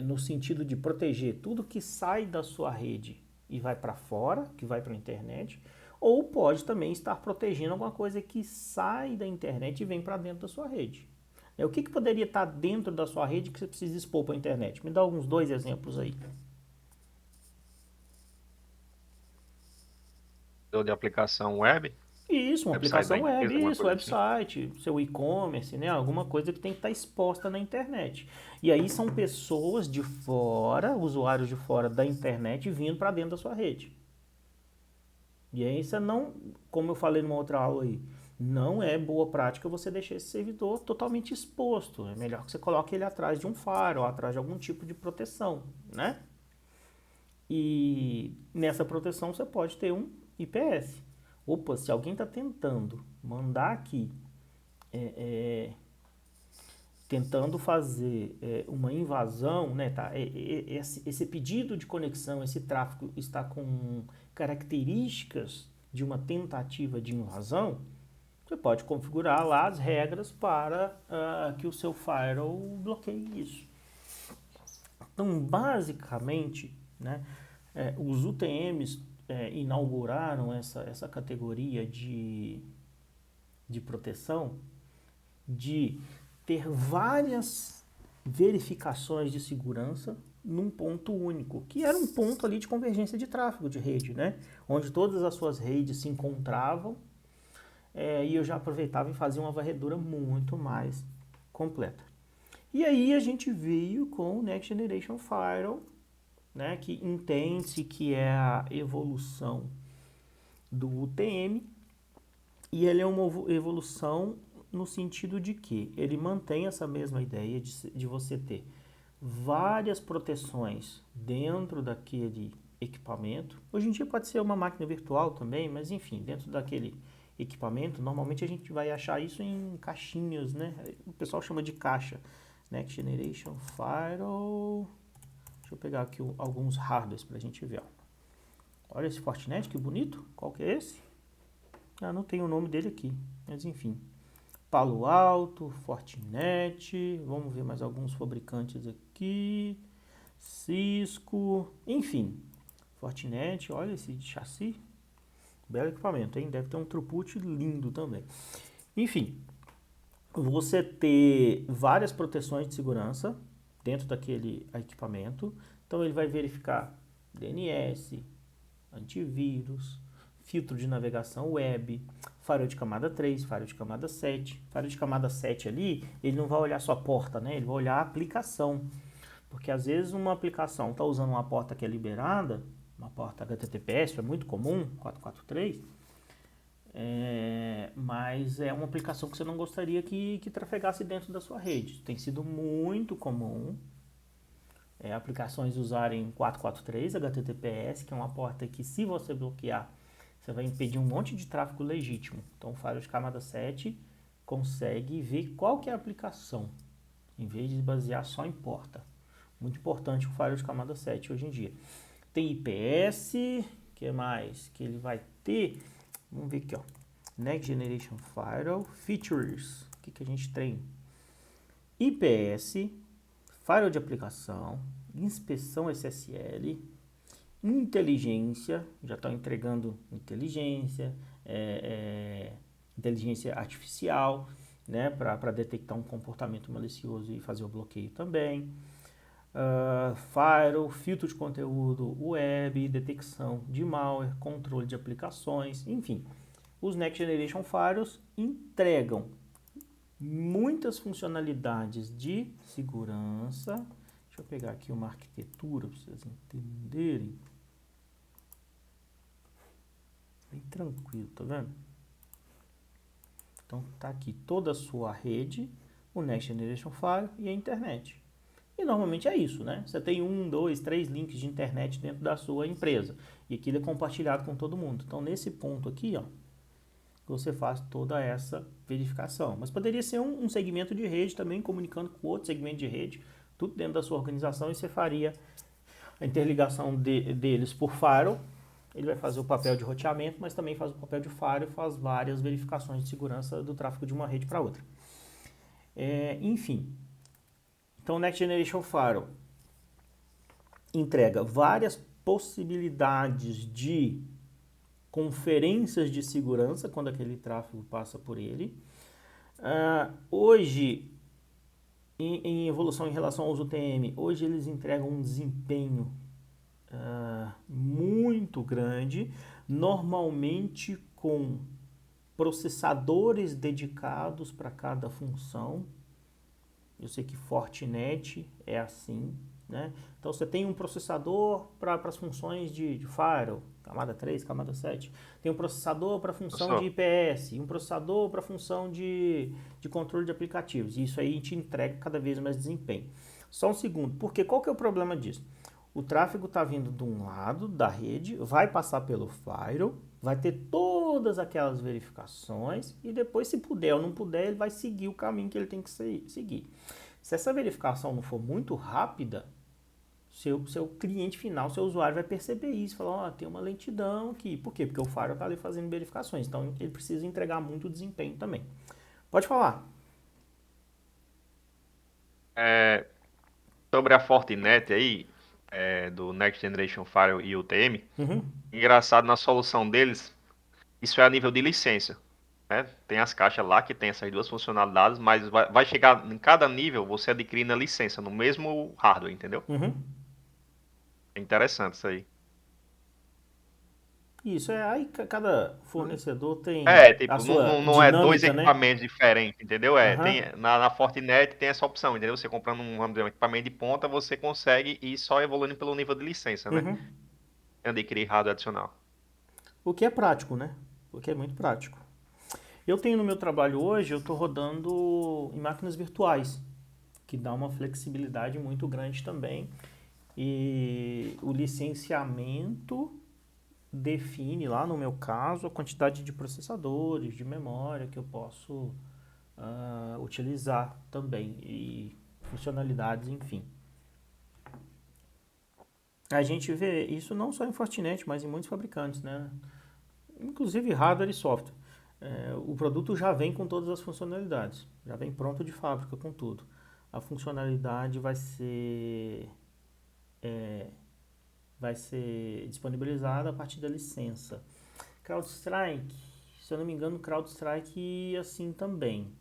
no sentido de proteger tudo que sai da sua rede e vai para fora, que vai para a internet, ou pode também estar protegendo alguma coisa que sai da internet e vem para dentro da sua rede. O que poderia estar dentro da sua rede que você precisa expor para a internet? Me dá alguns 2 exemplos aí. De aplicação web, Isso, uma website da aplicação web, empresa, alguma isso, coisa assim. website, seu e-commerce, né? Alguma coisa que tem que estar exposta na internet. E aí são pessoas de fora, usuários de fora da internet vindo para dentro da sua rede. E aí você não, como eu falei numa outra aula aí, não é boa prática você deixar esse servidor totalmente exposto. É melhor que você coloque ele atrás de um firewall, atrás de algum tipo de proteção, né? E nessa proteção você pode ter um IPS. Opa, se alguém está tentando mandar aqui, tentando fazer uma invasão, né, tá? Esse pedido de conexão, esse tráfego está com características de uma tentativa de invasão, você pode configurar lá as regras para que o seu firewall bloqueie isso. Então, basicamente, né, os UTMs inauguraram essa categoria de proteção, de ter várias verificações de segurança num ponto único, que era um ponto ali de convergência de tráfego de rede, né? Onde todas as suas redes se encontravam e eu já aproveitava e fazia uma varredura muito mais completa. E aí a gente veio com o Next Generation Firewall, né, que entende-se que é a evolução do UTM, e ele é uma evolução no sentido de que ele mantém essa mesma ideia de você ter várias proteções dentro daquele equipamento. Hoje em dia pode ser uma máquina virtual também, mas enfim, dentro daquele equipamento, normalmente a gente vai achar isso em caixinhas, né? O pessoal chama de caixa. Next Generation Firewall. Deixa eu pegar aqui alguns hardwares para a gente ver. Olha esse Fortinet, que bonito. Qual que é esse? Ah, não tem o nome dele aqui, mas enfim. Palo Alto, Fortinet, vamos ver mais alguns fabricantes aqui. Cisco, enfim. Fortinet, olha esse chassi. Belo equipamento, hein? Deve ter um throughput lindo também. Enfim, você ter várias proteções de segurança dentro daquele equipamento. Então ele vai verificar DNS, antivírus, filtro de navegação web, firewall de camada 3, firewall de camada 7. Firewall de camada 7 ali, ele não vai olhar só a porta, né? Ele vai olhar a aplicação. Porque às vezes uma aplicação está usando uma porta que é liberada, uma porta HTTPS, é muito comum, 443, mas é uma aplicação que você não gostaria que trafegasse dentro da sua rede. Tem sido muito comum aplicações usarem 443 HTTPS, que é uma porta que, se você bloquear, você vai impedir um monte de tráfego legítimo. Então o firewall de camada 7 consegue ver qual que é a aplicação, em vez de basear só em porta. Muito importante o firewall de camada 7 hoje em dia. Tem IPS, que mais que ele vai ter? Vamos ver aqui, ó. Next Generation Firewall, Features. O que a gente tem? IPS, firewall de aplicação, inspeção SSL, inteligência, já estão entregando inteligência, inteligência artificial, né, para detectar um comportamento malicioso e fazer o bloqueio também. Firewall, filtro de conteúdo web, detecção de malware, controle de aplicações, enfim. Os Next Generation Firewalls entregam muitas funcionalidades de segurança. Deixa eu pegar aqui uma arquitetura para vocês entenderem. Bem tranquilo, tá vendo? Então tá aqui toda a sua rede, o Next Generation Firewall e a internet. E normalmente é isso, né? Você tem 1, 2, 3 links de internet dentro da sua empresa. E aquilo é compartilhado com todo mundo. Então, nesse ponto aqui, ó, você faz toda essa verificação. Mas poderia ser um segmento de rede também, comunicando com outro segmento de rede, tudo dentro da sua organização, e você faria a interligação deles por firewall. Ele vai fazer o papel de roteamento, mas também faz o papel de firewall e faz várias verificações de segurança do tráfego de uma rede para outra. Enfim. Então, o Next Generation Firewall entrega várias possibilidades de conferências de segurança quando aquele tráfego passa por ele. Hoje, em evolução em relação aos UTM, hoje eles entregam um desempenho muito grande, normalmente com processadores dedicados para cada função. Eu sei que Fortinet é assim, né? Então você tem um processador para as funções de firewall, camada 3, camada 7. Tem um processador para a função de IPS, um processador para a função de controle de aplicativos. E isso aí a gente entrega cada vez mais desempenho. Só um segundo, porque qual que é o problema disso? O tráfego está vindo de um lado da rede, vai passar pelo firewall, vai ter todas aquelas verificações e depois, se puder ou não puder, ele vai seguir o caminho que ele tem que seguir. Se essa verificação não for muito rápida, seu cliente final, seu usuário vai perceber isso, falar, tem uma lentidão aqui. Por quê? Porque o firewall está ali fazendo verificações, então ele precisa entregar muito desempenho também. Pode falar. Sobre a Fortinet aí, do Next Generation Firewall e UTM, engraçado, na solução deles, isso é a nível de licença, né? Tem as caixas lá que tem essas duas funcionalidades, mas vai chegar em cada nível você adquirindo a licença no mesmo hardware, entendeu? É interessante isso aí. Isso, aí cada fornecedor tem Tipo, a sua não é dois dinâmica, né? equipamentos diferentes, entendeu? Tem, na Fortinet tem essa opção, entendeu? Você comprando vamos dizer, um equipamento de ponta, você consegue ir só evoluindo pelo nível de licença, né? Adquirir hardware adicional. O que é prático, né? O que é muito prático. Eu tenho no meu trabalho hoje, eu estou rodando em máquinas virtuais, que dá uma flexibilidade muito grande também. E o licenciamento define lá, no meu caso, a quantidade de processadores, de memória que eu posso utilizar também, e funcionalidades, enfim. A gente vê isso não só em Fortinet, mas em muitos fabricantes, né? Inclusive hardware e software. O produto já vem com todas as funcionalidades, já vem pronto de fábrica com tudo. A funcionalidade vai ser vai ser disponibilizada a partir da licença. CrowdStrike, se eu não me engano, CrowdStrike assim também.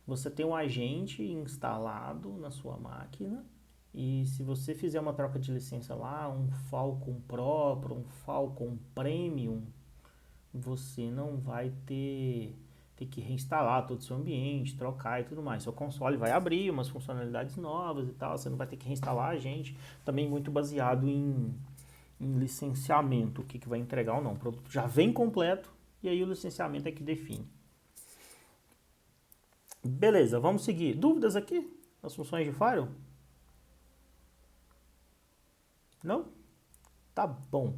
Você tem um agente instalado na sua máquina e se você fizer uma troca de licença lá, um Falcon Pro para um Falcon Premium, você não vai ter que reinstalar todo o seu ambiente, trocar e tudo mais. Seu console vai abrir umas funcionalidades novas e tal, você não vai ter que reinstalar a agente. Também muito baseado em licenciamento, o que vai entregar ou não. O produto já vem completo e aí o licenciamento é que define. Beleza, vamos seguir. Dúvidas aqui nas funções de Firewall? Não? Tá bom.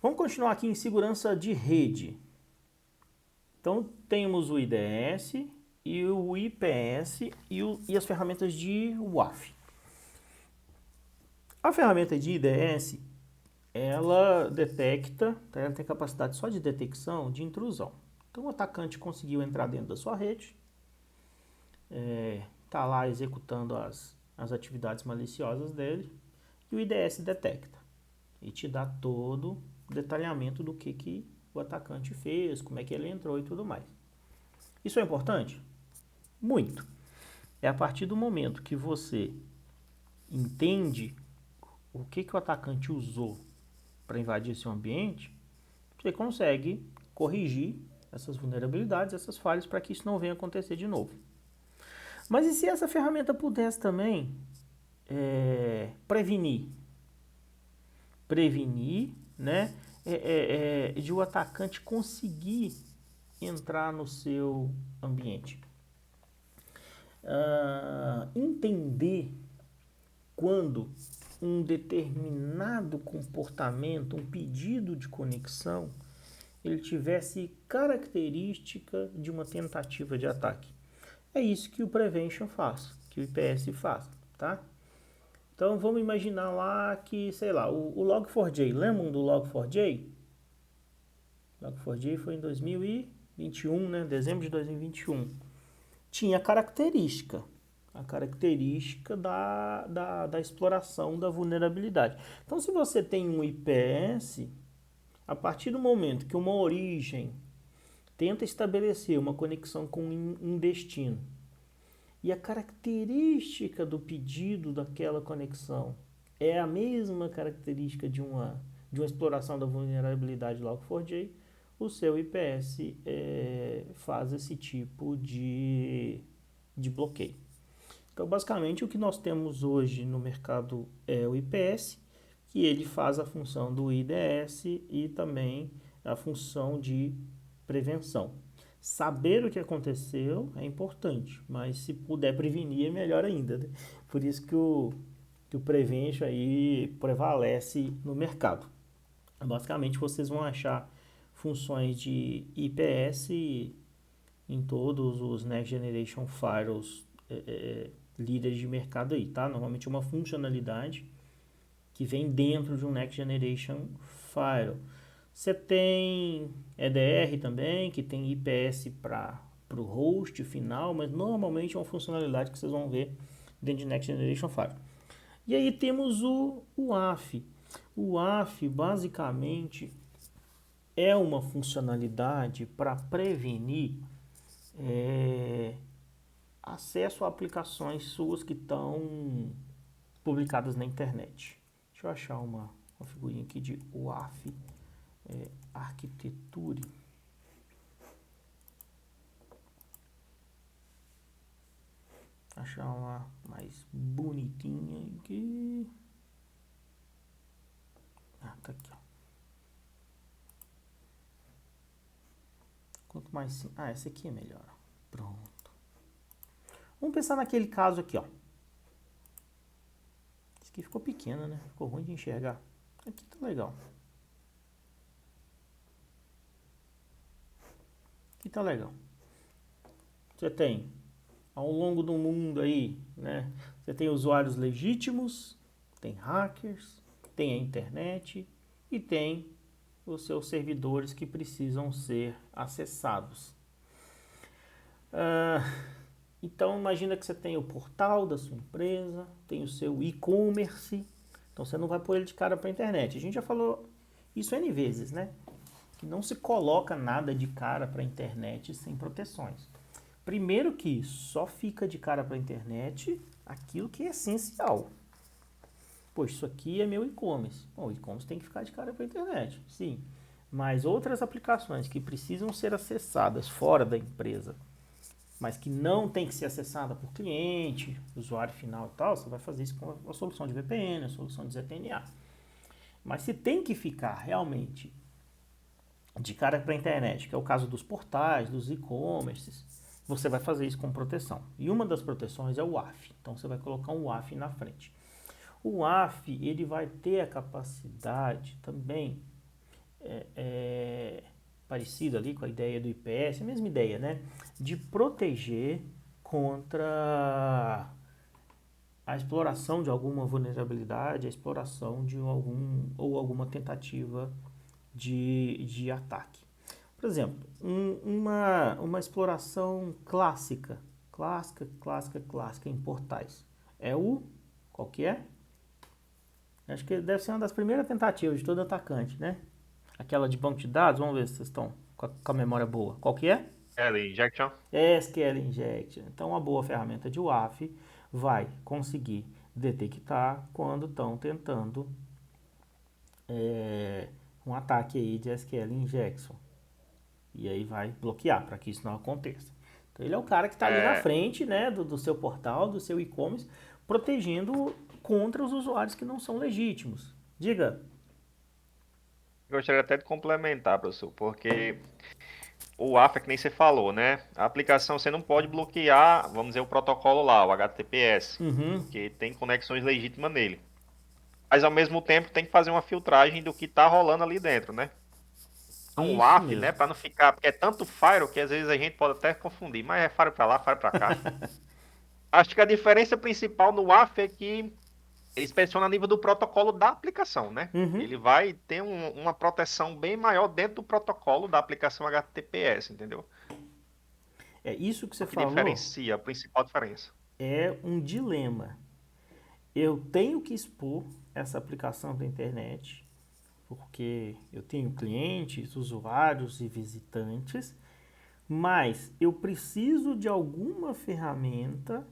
Vamos continuar aqui em segurança de rede. Então, temos o IDS e o IPS e as ferramentas de WAF. A ferramenta de IDS, ela detecta, ela tem capacidade só de detecção de intrusão. Então, o atacante conseguiu entrar dentro da sua rede, está lá executando as atividades maliciosas dele, e o IDS detecta e te dá todo o detalhamento do que o atacante fez, como é que ele entrou e tudo mais. Isso é importante? Muito. É a partir do momento que você entende o que o atacante usou para invadir seu ambiente, você consegue corrigir essas vulnerabilidades, essas falhas, para que isso não venha acontecer de novo. Mas e se essa ferramenta pudesse também prevenir? Prevenir, né? De o atacante conseguir entrar no seu ambiente. Entender quando um determinado comportamento, um pedido de conexão, ele tivesse característica de uma tentativa de ataque. É isso que o Prevention faz, que o IPS faz, tá? Então vamos imaginar lá que, sei lá, o Log4j, lembram do Log4j? Log4j foi em 2021, né? Dezembro de 2021. Tinha a característica da exploração da vulnerabilidade. Então, se você tem um IPS, a partir do momento que uma origem tenta estabelecer uma conexão com um destino e a característica do pedido daquela conexão é a mesma característica de uma exploração da vulnerabilidade Log4j, o seu IPS faz esse tipo de bloqueio. Então, basicamente, o que nós temos hoje no mercado é o IPS, que ele faz a função do IDS e também a função de prevenção. Saber o que aconteceu é importante, mas se puder prevenir é melhor ainda, né? Por isso que o Prevention aí prevalece no mercado. Basicamente, vocês vão achar funções de IPS em todos os Next Generation Firewalls líderes de mercado aí, tá? Normalmente é uma funcionalidade que vem dentro de um Next Generation Firewall. Você tem EDR também, que tem IPS para o host final, mas normalmente é uma funcionalidade que vocês vão ver dentro de Next Generation Firewall. E aí temos o WAF. O WAF basicamente é uma funcionalidade para prevenir acesso a aplicações suas que estão publicadas na internet. Deixa eu achar uma figurinha aqui de WAF arquiteture. Achar uma mais bonitinha aqui. Tá aqui, ó. Quanto mais sim. Essa aqui é melhor. Pronto. Vamos pensar naquele caso aqui, ó. Esse aqui ficou pequeno, né? Ficou ruim de enxergar. Aqui tá legal. Aqui tá legal. Você tem, ao longo do mundo aí, né? Você tem usuários legítimos, tem hackers, tem a internet e tem os seus servidores que precisam ser acessados. Então imagina que você tem o portal da sua empresa, tem o seu e-commerce, Então você não vai pôr ele de cara para a internet. A gente já falou isso N vezes, né? Que não se coloca nada de cara para a internet sem proteções. Primeiro que só fica de cara para a internet aquilo que é essencial. Pois isso aqui é meu e-commerce. Bom, o e-commerce tem que ficar de cara para a internet, sim. Mas outras aplicações que precisam ser acessadas fora da empresa, mas que não tem que ser acessada por cliente, usuário final e tal, você vai fazer isso com a solução de VPN, a solução de ZTNA. Mas se tem que ficar realmente de cara para a internet, que é o caso dos portais, dos e-commerces, você vai fazer isso com proteção. E uma das proteções é o WAF. Então você vai colocar um WAF na frente. O WAF, ele vai ter a capacidade também, parecido ali com a ideia do IPS, a mesma ideia, né? De proteger contra a exploração de alguma vulnerabilidade, a exploração de alguma tentativa de ataque. Por exemplo, uma exploração clássica em portais. Qual que é? Acho que deve ser uma das primeiras tentativas de todo atacante, né? Aquela de banco de dados, vamos ver se vocês estão com a memória boa. Qual que é? SQL Injection. SQL Injection. Então, uma boa ferramenta de WAF vai conseguir detectar quando estão tentando um ataque aí de SQL Injection. E aí vai bloquear para que isso não aconteça. Então, ele é o cara que está ali na frente, né, do seu portal, do seu e-commerce, protegendo contra os usuários que não são legítimos. Diga. Gostaria até de complementar, professor, porque o WAF é que nem você falou, né? A aplicação você não pode bloquear, vamos dizer, o protocolo lá, o HTTPS, porque tem conexões legítimas nele. Mas ao mesmo tempo tem que fazer uma filtragem do que está rolando ali dentro, né? Um WAF, né? Para não ficar, porque é tanto Firewall que às vezes a gente pode até confundir, mas é Firewall para lá, Firewall para cá. Acho que a diferença principal no WAF é que ele inspeciona a nível do protocolo da aplicação, né? Ele vai ter uma proteção bem maior dentro do protocolo da aplicação HTTPS, entendeu? É isso que você O que falou. diferencia, a principal diferença. É um dilema. Eu tenho que expor essa aplicação para a internet, porque eu tenho clientes, usuários e visitantes, mas eu preciso de alguma ferramenta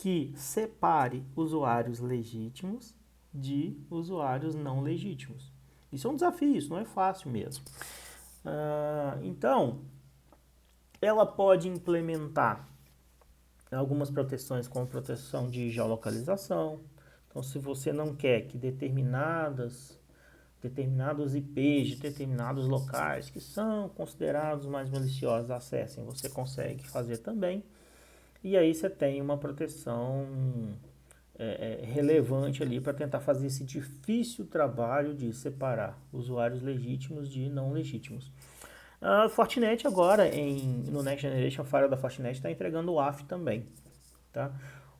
que separe usuários legítimos de usuários não legítimos. Isso é um desafio, isso não é fácil mesmo. Então, ela pode implementar algumas proteções, como proteção de geolocalização. Então, se você não quer que determinados IPs de determinados locais que são considerados mais maliciosos acessem, você consegue fazer também. E aí você tem uma proteção relevante ali para tentar fazer esse difícil trabalho de separar usuários legítimos de não legítimos. A Fortinet agora, no Next Generation Firewall da Fortinet, está entregando o WAF também. Tá?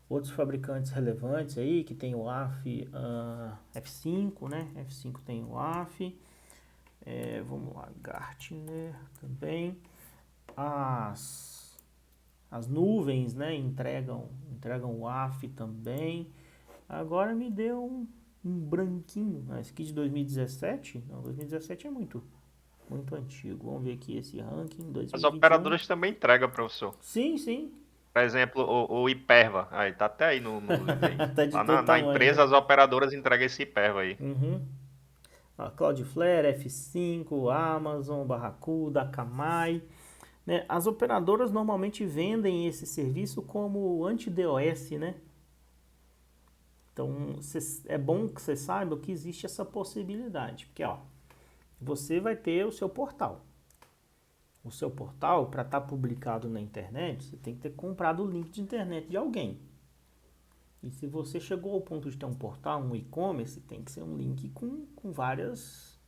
Outros fabricantes relevantes aí, que tem o WAF F5, né? F5 tem o WAF. Vamos lá, Gartner também. As nuvens, né, entregam o WAF também. Agora me deu um branquinho. Esse aqui de 2017? Não, 2017 é muito antigo. Vamos ver aqui esse ranking. 2021. As operadoras também entregam, professor. Sim, sim. Por exemplo, o Hyperva. Aí, tá até aí no link aí. Tá de Lá todo na tamanho, empresa, né? as operadoras entregam esse Hyperva aí. Cloudflare, F5, Amazon, Barracuda, Akamai. Né? As operadoras normalmente vendem esse serviço como anti-DOS, né? Então, é bom que você saiba que existe essa possibilidade. Porque, você vai ter o seu portal. O seu portal, para estar publicado na internet, você tem que ter comprado o link de internet de alguém. E se você chegou ao ponto de ter um portal, um e-commerce, tem que ser um link com várias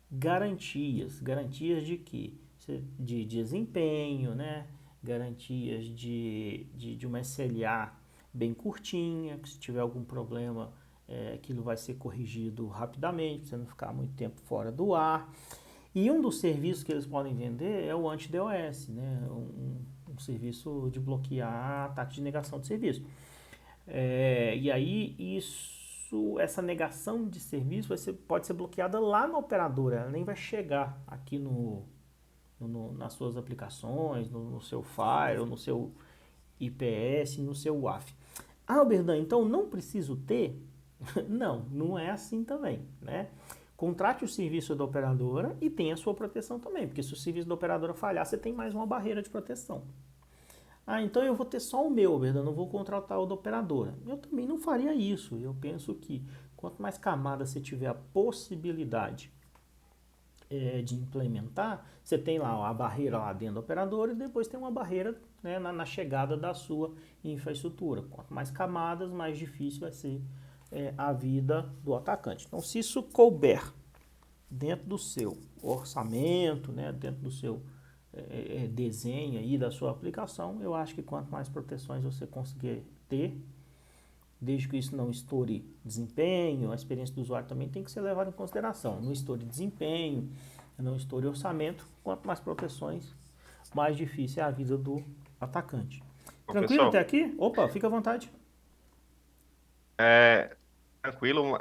garantias. Garantias de quê? De desempenho, né? Garantias de uma SLA bem curtinha, que se tiver algum problema, aquilo vai ser corrigido rapidamente, para você não ficar muito tempo fora do ar. E um dos serviços que eles podem vender é o anti-DOS, né? Um serviço de bloquear ataque de negação de serviço. E aí isso essa negação de serviço pode ser bloqueada lá na operadora, ela nem vai chegar aqui nas suas aplicações, no seu Fire, no seu IPS, no seu WAF. Ah, Berdan, então não preciso ter? Não, não é assim também, né? Contrate o serviço da operadora e tenha a sua proteção também, porque se o serviço da operadora falhar, você tem mais uma barreira de proteção. Ah, então eu vou ter só o meu, Berdan, não vou contratar o da operadora. Eu também não faria isso. Eu penso que quanto mais camadas você tiver a possibilidade de implementar, você tem lá a barreira lá dentro da operadora e depois tem uma barreira, né, na chegada da sua infraestrutura. Quanto mais camadas, mais difícil vai ser a vida do atacante. Então, se isso couber dentro do seu orçamento, né, dentro do seu desenho aí da sua aplicação, eu acho que quanto mais proteções você conseguir ter, desde que isso não estoure desempenho, a experiência do usuário também tem que ser levada em consideração. Não estoure desempenho, não estoure orçamento, quanto mais proteções, mais difícil é a vida do atacante. Tranquilo até aqui? Opa, fica à vontade. Tranquilo.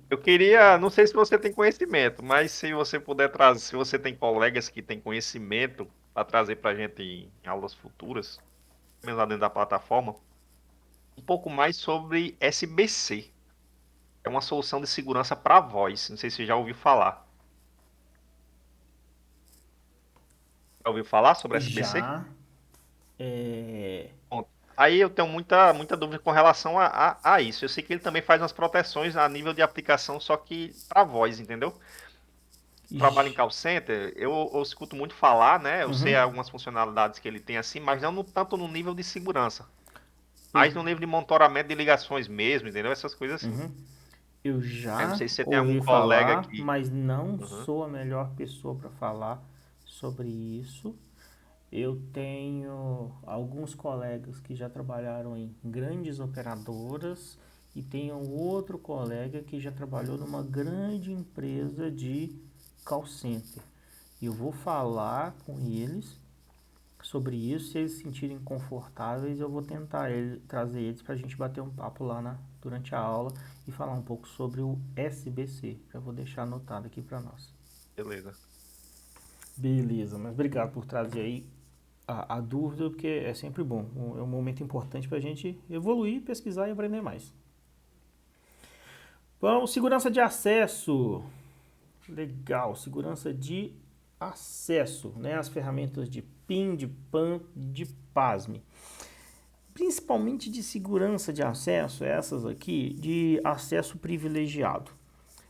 Eu queria, não sei se você tem conhecimento, mas se você puder trazer, se você tem colegas que têm conhecimento para trazer para a gente em aulas futuras, mesmo lá dentro da plataforma, um pouco mais sobre SBC. É uma solução de segurança para voz. Não sei se você já ouviu falar. Já ouviu falar sobre SBC? Já. Bom, aí eu tenho muita dúvida com relação a isso. Eu sei que ele também faz umas proteções a nível de aplicação, só que para voz, entendeu? Trabalho em call center, eu escuto muito falar, né? Eu sei algumas funcionalidades que ele tem assim, mas não tanto no nível de segurança. Mas no nível de monitoramento de ligações mesmo, entendeu? Essas coisas assim. Eu Aí não já sei se você tem algum ouvi colega falar, que. mas não sou a melhor pessoa para falar sobre isso. Eu tenho alguns colegas que já trabalharam em grandes operadoras e tenho outro colega que já trabalhou numa grande empresa de call center. Eu vou falar com eles sobre isso, se eles se sentirem confortáveis, eu vou tentar trazer eles para a gente bater um papo lá durante a aula e falar um pouco sobre o SBC. Já vou deixar anotado aqui para nós. Beleza. Beleza, mas obrigado por trazer aí a dúvida, porque é sempre bom. É um momento importante para a gente evoluir, pesquisar e aprender mais. Bom, segurança de acesso. Legal, segurança de acesso, né? As ferramentas de PIN, de PAN, de PASME. Principalmente de segurança de acesso, essas aqui, de acesso privilegiado.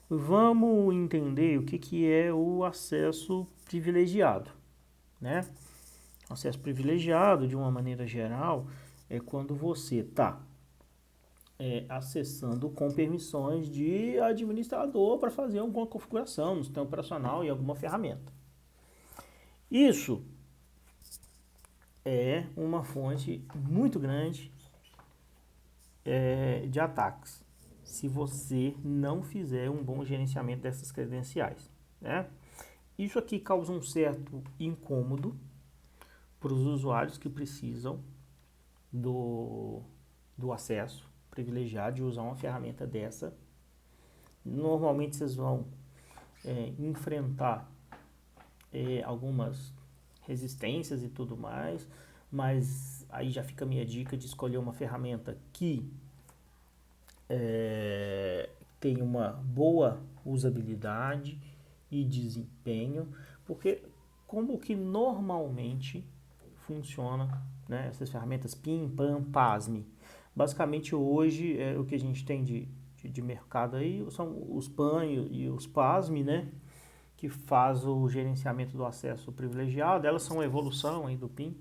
Vamos entender o que é o acesso privilegiado, né? Acesso privilegiado, de uma maneira geral, é quando você está acessando com permissões de administrador para fazer alguma configuração no sistema operacional e alguma ferramenta. Isso é uma fonte muito grande de ataques, se você não fizer um bom gerenciamento dessas credenciais, né? Isso aqui causa um certo incômodo para os usuários que precisam do acesso privilegiado de usar uma ferramenta dessa. Normalmente vocês vão enfrentar algumas resistências e tudo mais, mas aí já fica a minha dica de escolher uma ferramenta que tem uma boa usabilidade e desempenho, porque como que normalmente funciona, né, essas ferramentas PIN, PAN, PASME. Basicamente hoje o que a gente tem de mercado aí são os PAN e os PASME, né, que faz o gerenciamento do acesso privilegiado. Elas são a evolução aí do PIN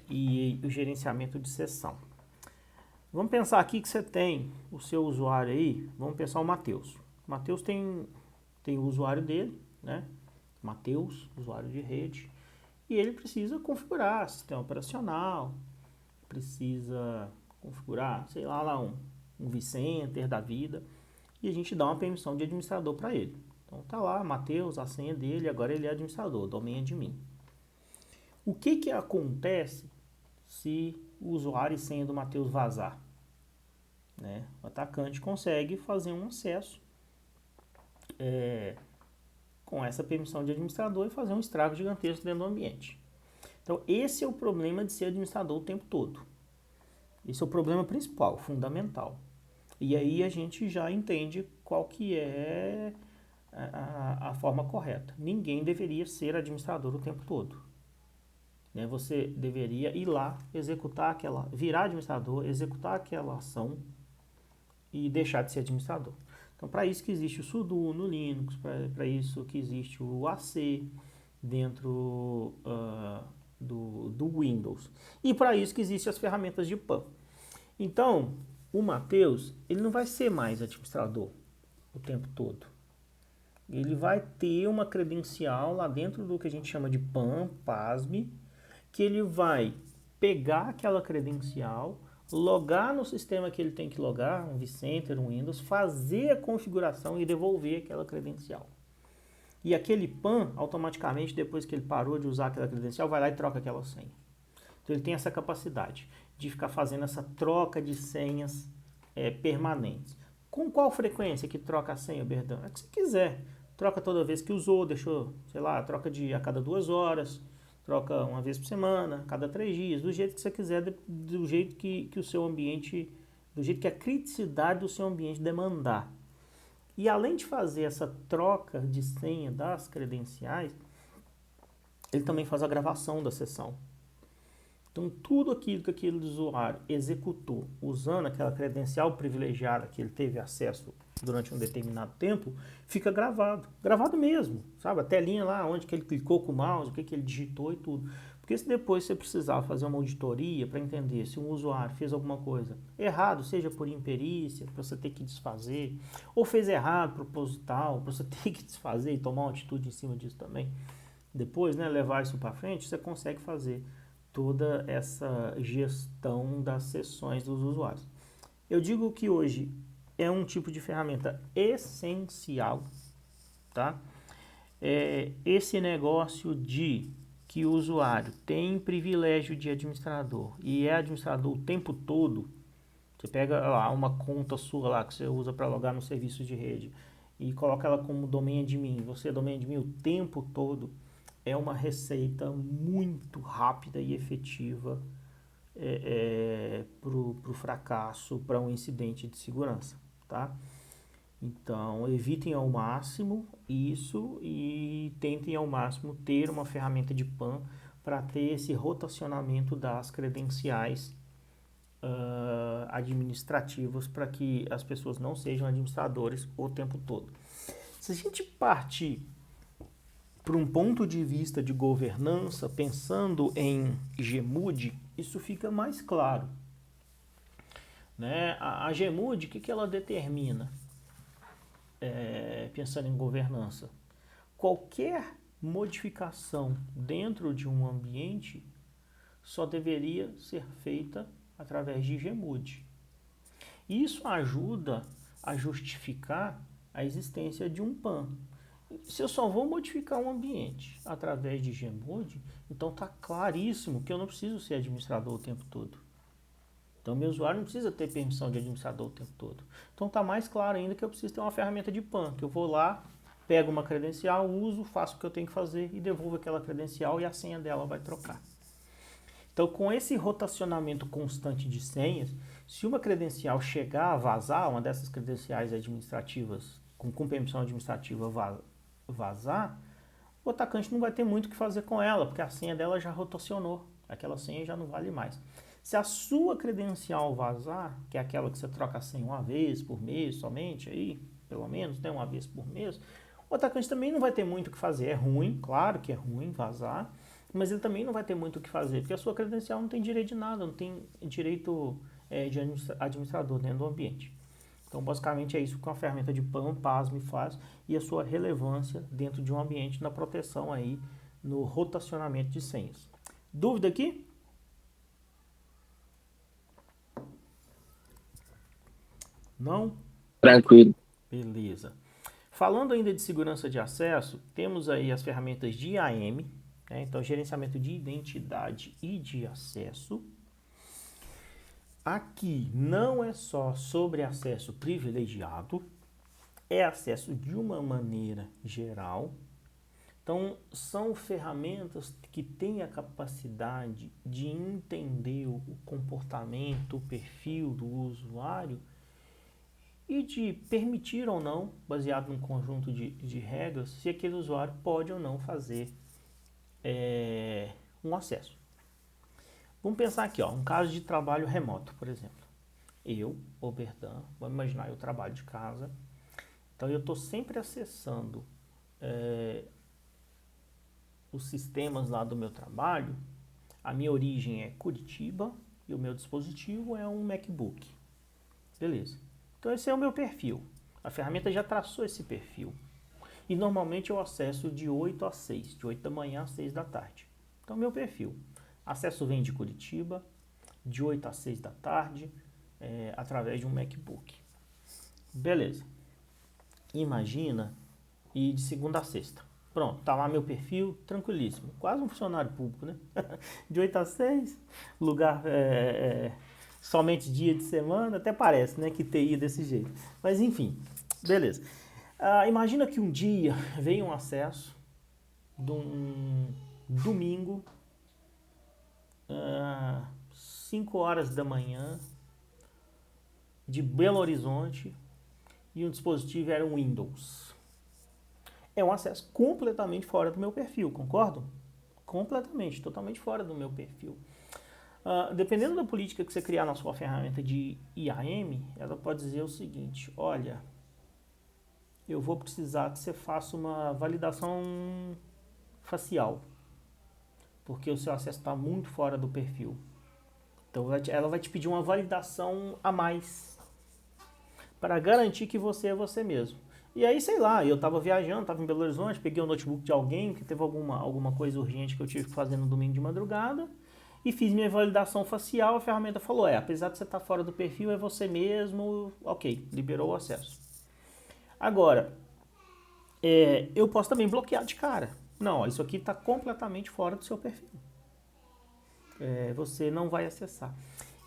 e o gerenciamento de sessão. Vamos pensar aqui que você tem o seu usuário aí, vamos pensar o Matheus. O Matheus tem o usuário dele, né? Matheus, usuário de rede, e ele precisa configurar sistema operacional, precisa configurar, sei lá um vCenter da vida, e a gente dá uma permissão de administrador para ele. Então tá lá, Matheus, a senha dele, agora ele é administrador, domínio de mim. O que acontece se o usuário e senha do Matheus vazar? né? O atacante consegue fazer um acesso com essa permissão de administrador e fazer um estrago gigantesco dentro do ambiente. Então, esse é o problema de ser administrador o tempo todo. Esse é o problema principal, fundamental. E aí a gente já entende qual que é a forma correta. Ninguém deveria ser administrador o tempo todo. Né? Você deveria ir lá, virar administrador, executar aquela ação e deixar de ser administrador. Então, para isso que existe o sudo no Linux, para isso que existe o AC dentro do Windows. E para isso que existem as ferramentas de PAN. Então, o Matheus, ele não vai ser mais administrador o tempo todo. Ele vai ter uma credencial lá dentro do que a gente chama de PAN, PASME, que ele vai pegar aquela credencial, logar no sistema que ele tem que logar, um vCenter, um Windows, fazer a configuração e devolver aquela credencial. E aquele PAN, automaticamente, depois que ele parou de usar aquela credencial, vai lá e troca aquela senha. Então ele tem essa capacidade de ficar fazendo essa troca de senhas permanentes. Com qual frequência que troca a senha, Berdão? É que você quiser. Troca toda vez que usou, deixou, sei lá, troca a cada 2 horas, troca uma vez por semana, cada 3 dias, do jeito que você quiser, do jeito que o seu ambiente, do jeito que a criticidade do seu ambiente demandar. E além de fazer essa troca de senha das credenciais, ele também faz a gravação da sessão. Então, tudo aquilo que aquele usuário executou usando aquela credencial privilegiada que ele teve acesso durante um determinado tempo, fica gravado. Gravado mesmo, sabe? A telinha lá onde que ele clicou com o mouse, o que ele digitou e tudo. Porque se depois você precisar fazer uma auditoria para entender se um usuário fez alguma coisa errado, seja por imperícia, para você ter que desfazer, ou fez errado, proposital, para você ter que desfazer e tomar uma atitude em cima disso também, depois, né, levar isso para frente, você consegue fazer toda essa gestão das sessões dos usuários. Eu digo que hoje é um tipo de ferramenta essencial, tá? Esse negócio de que o usuário tem privilégio de administrador e é administrador o tempo todo, você pega lá uma conta sua lá que você usa para logar no serviço de rede e coloca ela como domain admin, você é domain admin o tempo todo, é uma receita muito rápida e efetiva para o fracasso, para um incidente de segurança, tá? Então, evitem ao máximo isso e tentem ao máximo ter uma ferramenta de PAN para ter esse rotacionamento das credenciais administrativas para que as pessoas não sejam administradores o tempo todo. Se a gente partir por um ponto de vista de governança, pensando em GMUD, isso fica mais claro. Né? A GMUD, o que ela determina? Pensando em governança, qualquer modificação dentro de um ambiente só deveria ser feita através de GMUD. Isso ajuda a justificar a existência de um PAN. Se eu só vou modificar um ambiente através de GMUD, então está claríssimo que eu não preciso ser administrador o tempo todo. Então, meu usuário não precisa ter permissão de administrador o tempo todo. Então, está mais claro ainda que eu preciso ter uma ferramenta de PAN, que eu vou lá, pego uma credencial, uso, faço o que eu tenho que fazer e devolvo aquela credencial e a senha dela vai trocar. Então, com esse rotacionamento constante de senhas, se uma credencial chegar a vazar, uma dessas credenciais administrativas, com permissão administrativa vazar, o atacante não vai ter muito o que fazer com ela, porque a senha dela já rotacionou, aquela senha já não vale mais. Se a sua credencial vazar, que é aquela que você troca a senha uma vez por mês somente, aí, pelo menos, né, uma vez por mês, o atacante também não vai ter muito o que fazer. É ruim, claro que é ruim vazar, mas ele também não vai ter muito o que fazer, porque a sua credencial não tem direito de nada, não tem direito de administrador dentro do ambiente. Então, basicamente, é isso que a ferramenta de PAN, PASME faz e a sua relevância dentro de um ambiente na proteção aí, no rotacionamento de senhas. Dúvida aqui? Não? Tranquilo. Beleza. Falando ainda de segurança de acesso, temos aí as ferramentas de IAM, né? Então, gerenciamento de identidade e de acesso. aqui não é só sobre acesso privilegiado, é acesso de uma maneira geral. Então, são ferramentas que têm a capacidade de entender o comportamento, o perfil do usuário e de permitir ou não, baseado num conjunto de regras, se aquele usuário pode ou não fazer um acesso. Vamos pensar aqui, um caso de trabalho remoto, por exemplo. Eu, Oberdan, vamos imaginar, eu trabalho de casa, então eu estou sempre acessando os sistemas lá do meu trabalho. A minha origem é Curitiba e o meu dispositivo é um MacBook. Beleza. Então esse é o meu perfil. A ferramenta já traçou esse perfil. E normalmente eu acesso de 8 a 6, de 8 da manhã às 6 da tarde. Então meu perfil. Acesso vem de Curitiba, de 8 a 6 da tarde, através de um MacBook. Beleza. Imagina, e de segunda a sexta. Pronto, tá lá meu perfil, tranquilíssimo. Quase um funcionário público, né? De 8 a 6, lugar somente dia de semana, até parece, né, que TI é desse jeito. Mas enfim, beleza. Imagina que um dia veio um acesso de um domingo, 5 horas da manhã, de Belo Horizonte, e o dispositivo era um Windows. É um acesso completamente fora do meu perfil, concordam? Completamente, totalmente fora do meu perfil. Dependendo da política que você criar na sua ferramenta de IAM, ela pode dizer o seguinte: olha, eu vou precisar que você faça uma validação facial, porque o seu acesso está muito fora do perfil. Então ela vai te pedir uma validação a mais para garantir que você é você mesmo. E aí, sei lá, eu tava viajando, tava em Belo Horizonte, peguei o notebook de alguém que teve alguma coisa urgente que eu tive que fazer no domingo de madrugada e fiz minha validação facial. A ferramenta falou: apesar de você estar fora do perfil, é você mesmo. Ok, liberou o acesso. Agora, eu posso também bloquear de cara. Não, isso aqui está completamente fora do seu perfil. Você não vai acessar.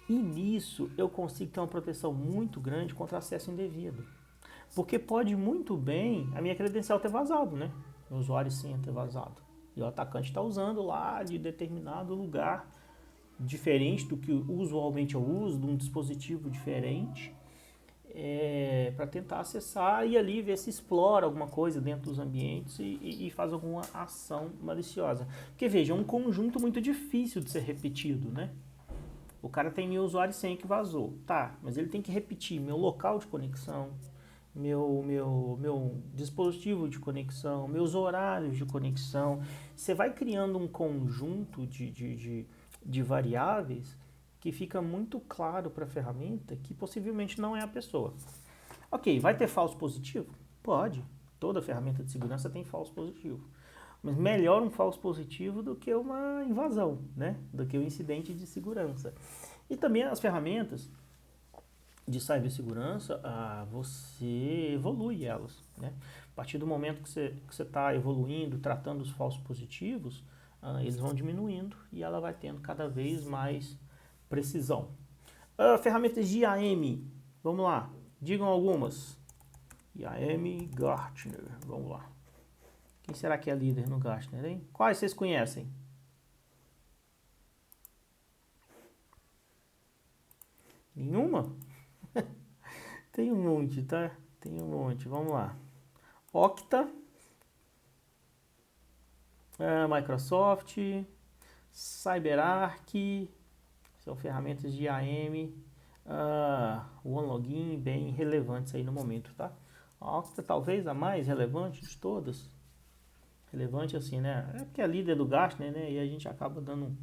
E nisso eu consigo ter uma proteção muito grande contra acesso indevido. Porque pode muito bem a minha credencial ter vazado, né? O usuário sim ter vazado. E o atacante está usando lá de determinado lugar diferente do que usualmente eu uso, de um dispositivo diferente, para tentar acessar e ali ver se explora alguma coisa dentro dos ambientes e faz alguma ação maliciosa. Porque veja, é um conjunto muito difícil de ser repetido, né? O cara tem meu usuário e senha que vazou. Tá, mas ele tem que repetir meu local de conexão, meu dispositivo de conexão, meus horários de conexão. Você vai criando um conjunto de variáveis que fica muito claro para a ferramenta que possivelmente não é a pessoa. Ok, vai ter falso positivo? Pode. Toda ferramenta de segurança tem falso positivo. Mas melhor um falso positivo do que uma invasão, né? Do que um incidente de segurança. E também as ferramentas de cibersegurança, você evolui elas, né? A partir do momento que você está evoluindo, tratando os falsos positivos, eles vão diminuindo e ela vai tendo cada vez mais precisão. Ferramentas de IAM, vamos lá, digam algumas. IAM Gartner, vamos lá. Quem será que é líder no Gartner, hein? Quais vocês conhecem? Nenhuma? Tem um monte, tá? Tem um monte, vamos lá. Okta, Microsoft, CyberArk, são ferramentas de IAM, OneLogin, bem relevantes aí no momento, tá? A Okta talvez a mais relevante de todas. Relevante assim, né? É porque é líder do Gartner, né? E a gente acaba dando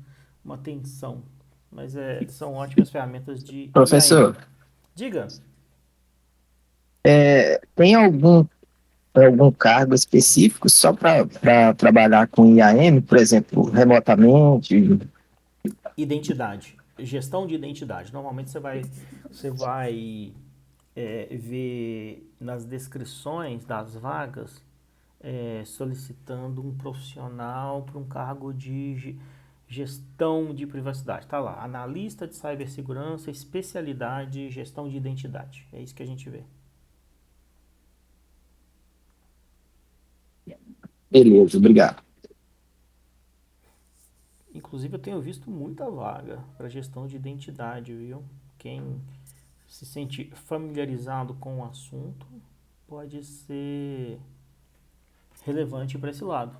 uma atenção. Mas são ótimas ferramentas de Professor, IAM. Diga. tem algum cargo específico só para trabalhar com IAM, por exemplo, remotamente? Identidade. Gestão de identidade. Normalmente você vai ver nas descrições das vagas solicitando um profissional para um cargo de Gestão de privacidade. Tá lá, analista de cibersegurança, especialidade, gestão de identidade. É isso que a gente vê. Beleza, obrigado. Inclusive, eu tenho visto muita vaga para gestão de identidade, viu? Quem se sente familiarizado com o assunto pode ser relevante para esse lado.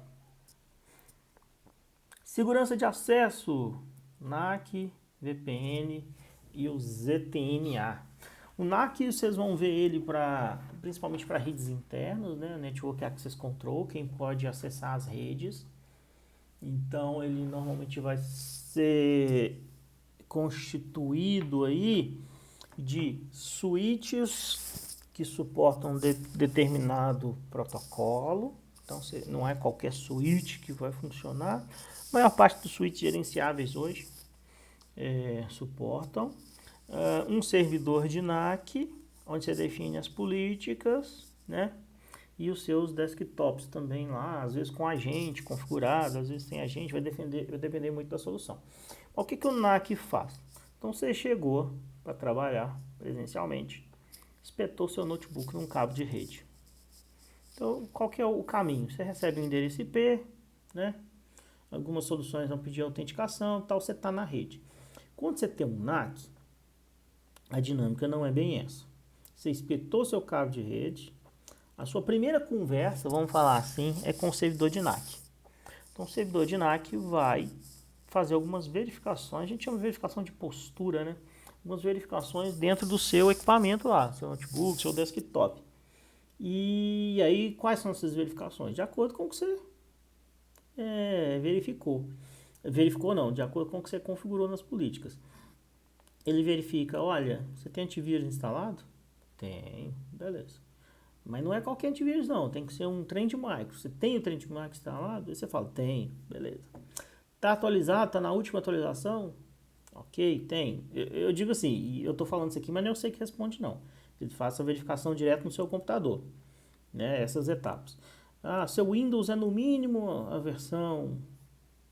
Segurança de acesso, NAC, VPN e o ZTNA. O NAC vocês vão ver ele principalmente para redes internas, né? Network Access Control, quem pode acessar as redes. Então ele normalmente vai ser constituído aí de switches que suportam determinado protocolo. Então não é qualquer switch que vai funcionar. A maior parte dos switches gerenciáveis hoje suportam. Um servidor de NAC, onde você define as políticas, né? E os seus desktops também lá, às vezes com agente configurado, às vezes sem agente, vai depender muito da solução. O que o NAC faz? Então você chegou para trabalhar presencialmente, espetou seu notebook num cabo de rede. Então qual que é o caminho? Você recebe um endereço IP, né? Algumas soluções vão pedir autenticação, tal, você está na rede. Quando você tem um NAC, a dinâmica não é bem essa. Você espetou seu cabo de rede. A sua primeira conversa, vamos falar assim, é com o servidor de NAC. Então, o servidor de NAC vai fazer algumas verificações, a gente chama de verificação de postura, né? Algumas verificações dentro do seu equipamento lá, seu notebook, seu desktop. E aí, quais são essas verificações? De acordo com o que você verificou. Verificou não, de acordo com o que você configurou nas políticas. Ele verifica, olha, você tem antivírus instalado? Tem, beleza. Mas não é qualquer antivírus não, tem que ser um Trendmicro. Você tem o Trendmicro instalado? Aí você fala, tem, beleza. Tá atualizado, tá na última atualização? Ok, tem. Eu digo assim, eu tô falando isso aqui, mas não é você que responde não. Ele faz a verificação direto no seu computador, né, essas etapas. Ah, seu Windows é no mínimo a versão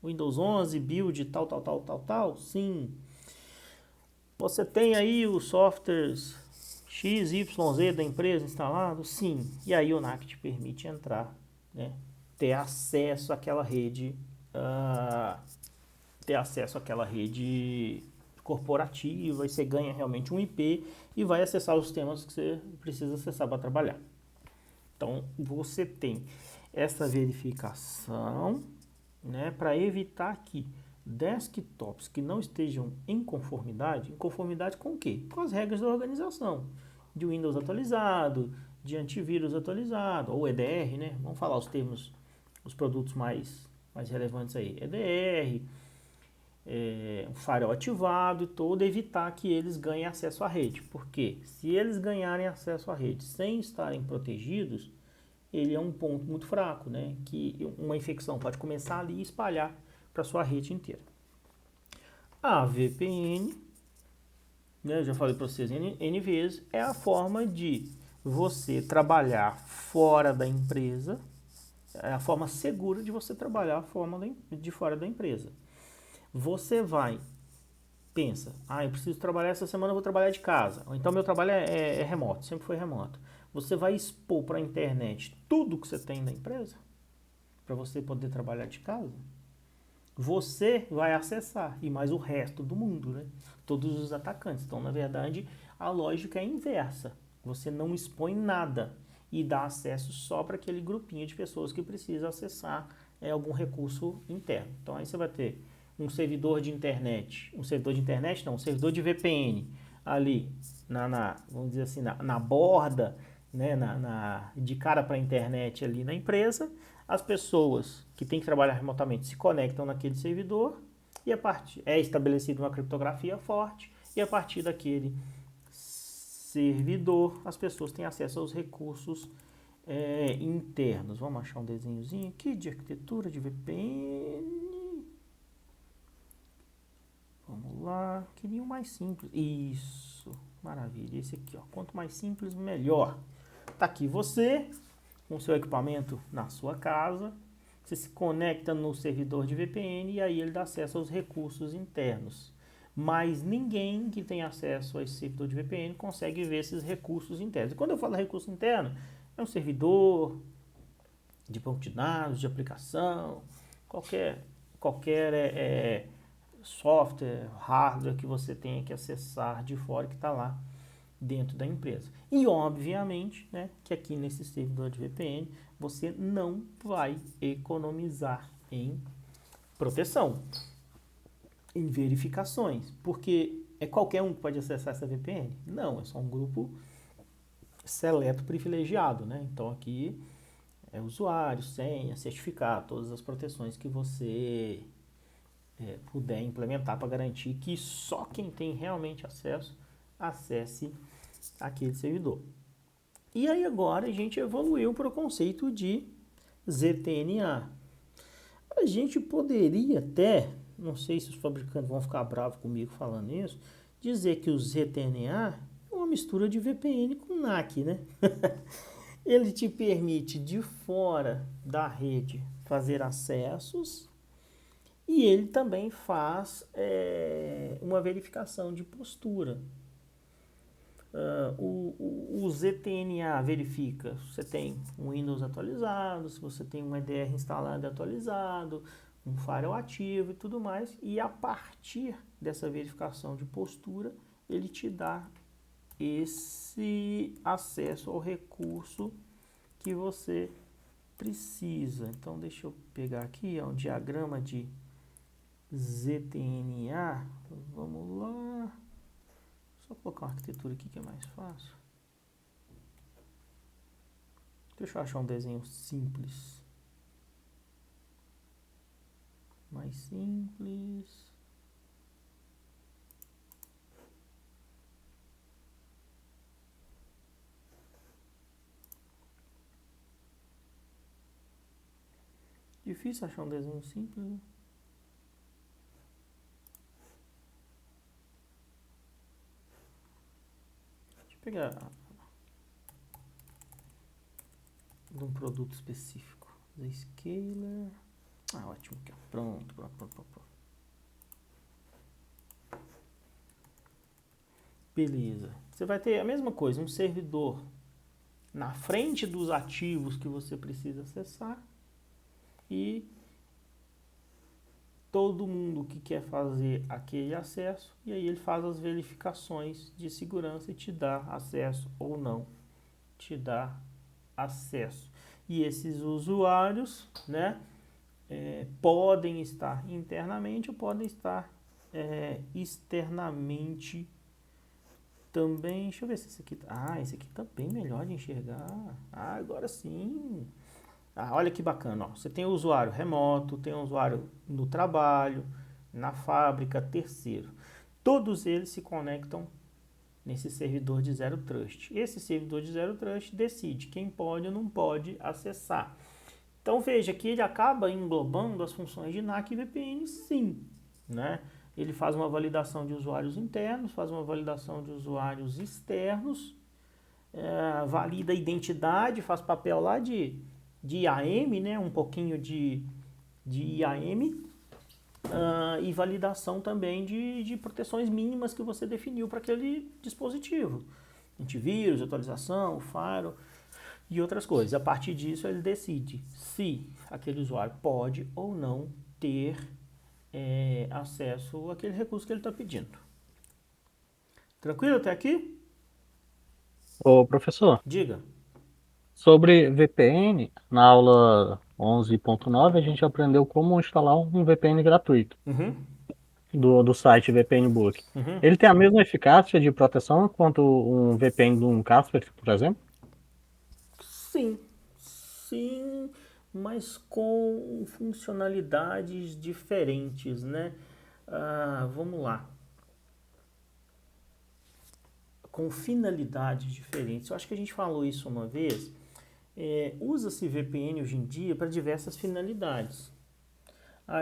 Windows 11, build tal. Sim. Você tem aí os softwares XYZ da empresa instalado? Sim. E aí o NAC te permite entrar, né? Ter acesso àquela rede, corporativa, e você ganha realmente um IP e vai acessar os sistemas que você precisa acessar para trabalhar. Então você tem essa verificação, né, para evitar que desktops que não estejam em conformidade com o quê? Com as regras da organização, de Windows atualizado, de antivírus atualizado, ou EDR, né? Vamos falar os termos, os produtos mais relevantes aí. EDR, um firewall ativado e todo, evitar que eles ganhem acesso à rede. Porque se eles ganharem acesso à rede sem estarem protegidos, ele é um ponto muito fraco, né? Que uma infecção pode começar ali e espalhar para sua rede inteira. A VPN, né, eu já falei para vocês N vezes, é a forma de você trabalhar fora da empresa, é a forma segura de você trabalhar de fora da empresa. Você pensa, eu preciso trabalhar essa semana, eu vou trabalhar de casa. Ou então meu trabalho é remoto, sempre foi remoto. Você vai expor para a internet tudo que você tem da empresa para você poder trabalhar de casa? Você vai acessar, e mais o resto do mundo, né? Todos os atacantes. Então, na verdade, a lógica é inversa. Você não expõe nada e dá acesso só para aquele grupinho de pessoas que precisa acessar algum recurso interno. Então, aí você vai ter um servidor de internet, um servidor de VPN ali, vamos dizer assim, na borda, né, de cara para a internet ali na empresa. As pessoas que têm que trabalhar remotamente se conectam naquele servidor e é estabelecida uma criptografia forte, e a partir daquele servidor as pessoas têm acesso aos recursos internos. Vamos achar um desenhozinho aqui de arquitetura de VPN. Vamos lá, queria um mais simples. Isso, maravilha. Esse aqui, ó. Quanto mais simples, melhor. Tá aqui você, com seu equipamento na sua casa, você se conecta no servidor de VPN e aí ele dá acesso aos recursos internos. Mas ninguém que tem acesso a esse servidor de VPN consegue ver esses recursos internos. E quando eu falo recurso interno, é um servidor de banco de dados, de aplicação, qualquer software, hardware que você tenha que acessar de fora que está lá dentro da empresa. E obviamente, né, que aqui nesse servidor de VPN você não vai economizar em proteção, em verificações, porque é qualquer um que pode acessar essa VPN? Não, é só um grupo seleto privilegiado, né? Então aqui é usuário, senha, certificado, todas as proteções que você puder implementar para garantir que só quem tem realmente acesso acesse aquele servidor. E aí agora a gente evoluiu para o conceito de ZTNA. A gente poderia até, não sei se os fabricantes vão ficar bravos comigo falando isso, dizer que o ZTNA é uma mistura de VPN com NAC, né? Ele te permite de fora da rede fazer acessos e ele também faz uma verificação de postura. O ZTNA verifica se você tem um Windows atualizado, se você tem um EDR instalado e atualizado, um firewall ativo e tudo mais. E a partir dessa verificação de postura, ele te dá esse acesso ao recurso que você precisa. Então, deixa eu pegar aqui um diagrama de ZTNA. Vamos lá. Só colocar uma arquitetura aqui que é mais fácil. Deixa eu achar um desenho simples. Mais simples. Difícil achar um desenho simples, né? Deixa eu pegar de um produto específico. Zscaler. Ótimo. Aqui, ó. Pronto. Beleza. Você vai ter a mesma coisa, um servidor na frente dos ativos que você precisa acessar e todo mundo que quer fazer aquele acesso, e aí ele faz as verificações de segurança e te dá acesso ou não te dá acesso. E esses usuários, né, podem estar internamente ou podem estar externamente também. Deixa eu ver se esse aqui... esse aqui tá bem melhor de enxergar. Agora sim. Olha que bacana, ó. Você tem o usuário remoto, tem o usuário no trabalho, na fábrica, terceiro. Todos eles se conectam nesse servidor de Zero Trust. Esse servidor de Zero Trust decide quem pode ou não pode acessar. Então veja que ele acaba englobando as funções de NAC e VPN, sim, né? Ele faz uma validação de usuários internos, faz uma validação de usuários externos, valida a identidade, faz papel lá de IAM, né? Um pouquinho de IAM, e validação também de proteções mínimas que você definiu para aquele dispositivo. Antivírus, atualização, firewall e outras coisas. A partir disso ele decide se aquele usuário pode ou não ter acesso àquele recurso que ele está pedindo. Tranquilo até aqui? Ô, professor, Diga. sobre VPN, na aula 11.9 a gente aprendeu como instalar um VPN gratuito Uhum. do site VPN Book. Uhum. Ele tem a mesma eficácia de proteção quanto um VPN de um Kaspersky, por exemplo? Sim, mas com funcionalidades diferentes, né? Vamos lá. Com finalidades diferentes. Eu acho que a gente falou isso uma vez. Usa-se VPN hoje em dia para diversas finalidades.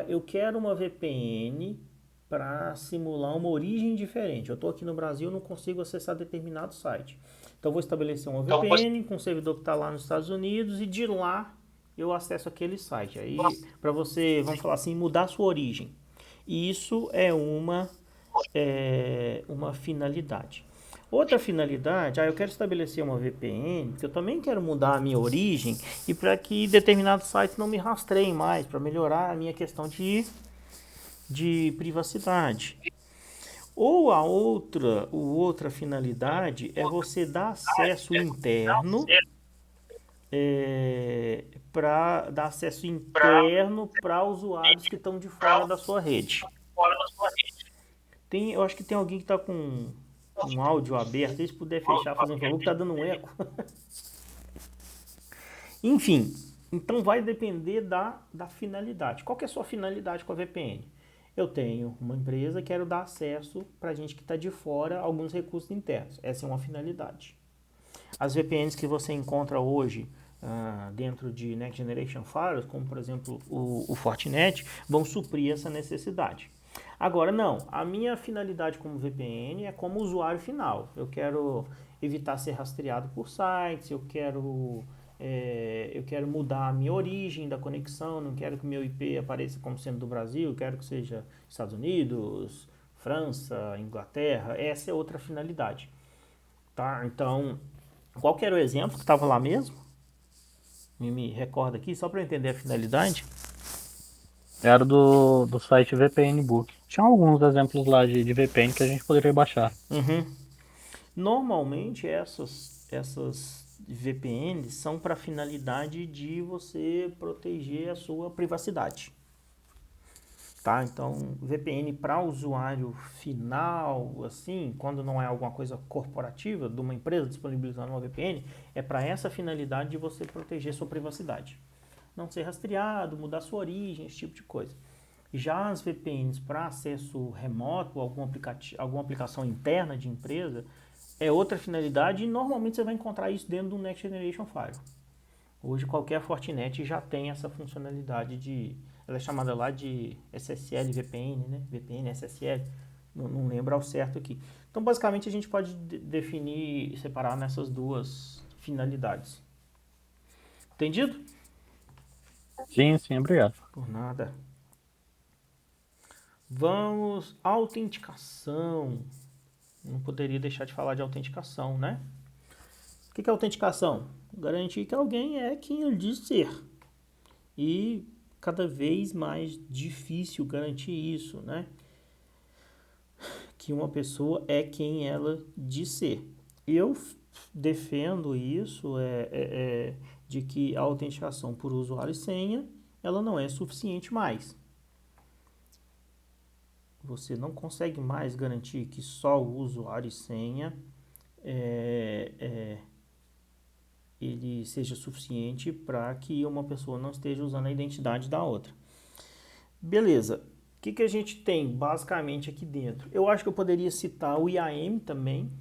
Eu quero uma VPN para simular uma origem diferente. Eu estou aqui no Brasil, não consigo acessar determinado site. Então, vou estabelecer uma VPN com um servidor que está lá nos Estados Unidos e de lá eu acesso aquele site. Aí, para você, vamos falar assim, mudar a sua origem. E isso é uma finalidade. Outra finalidade, eu quero estabelecer uma VPN, porque eu também quero mudar a minha origem e para que determinados sites não me rastreiem mais, para melhorar a minha questão de privacidade. Ou a outra finalidade é você dar acesso interno para usuários que estão de fora da sua rede. Eu acho que tem alguém que está com um áudio aberto, se puder fechar, fazendo favor, que está dando um eco. Enfim, então vai depender da finalidade. Qual que é a sua finalidade com a VPN? Eu tenho uma empresa, quero dar acesso para gente que está de fora a alguns recursos internos. Essa é uma finalidade. As VPNs que você encontra hoje dentro de Next Generation Firewalls, como por exemplo o Fortinet, vão suprir essa necessidade. Agora não, a minha finalidade como VPN é como usuário final. Eu quero evitar ser rastreado por sites, eu quero mudar a minha origem da conexão, não quero que o meu IP apareça como sendo do Brasil, eu quero que seja Estados Unidos, França, Inglaterra. Essa é outra finalidade. Tá? Então, qual que era o exemplo que estava lá mesmo? Me recorda aqui, só para eu entender a finalidade. Era do site VPN Book. Tinha alguns exemplos lá de VPN que a gente poderia baixar. Normalmente essas VPNs são para a finalidade de você proteger a sua privacidade. Tá? Então, VPN para usuário final, assim, quando não é alguma coisa corporativa de uma empresa disponibilizando uma VPN, é para essa finalidade de você proteger sua privacidade. Não ser rastreado, mudar sua origem, esse tipo de coisa. Já as VPNs para acesso remoto, alguma aplicação interna de empresa, é outra finalidade e normalmente você vai encontrar isso dentro do Next Generation Firewall. Hoje qualquer Fortinet já tem essa funcionalidade ela é chamada lá de SSL VPN, né? VPN, SSL, não lembro ao certo aqui. Então basicamente a gente pode definir e separar nessas duas finalidades. Entendido? Sim, obrigado. Por nada. Vamos, autenticação. Não poderia deixar de falar de autenticação, né? O que é autenticação? Garantir que alguém é quem ele diz ser. E cada vez mais difícil garantir isso, né? Que uma pessoa é quem ela diz ser. Eu defendo isso, de que a autenticação por usuário e senha, ela não é suficiente mais. Você não consegue mais garantir que só o usuário e senha ele seja suficiente para que uma pessoa não esteja usando a identidade da outra. Beleza. O que a gente tem basicamente aqui dentro? Eu acho que eu poderia citar o IAM também,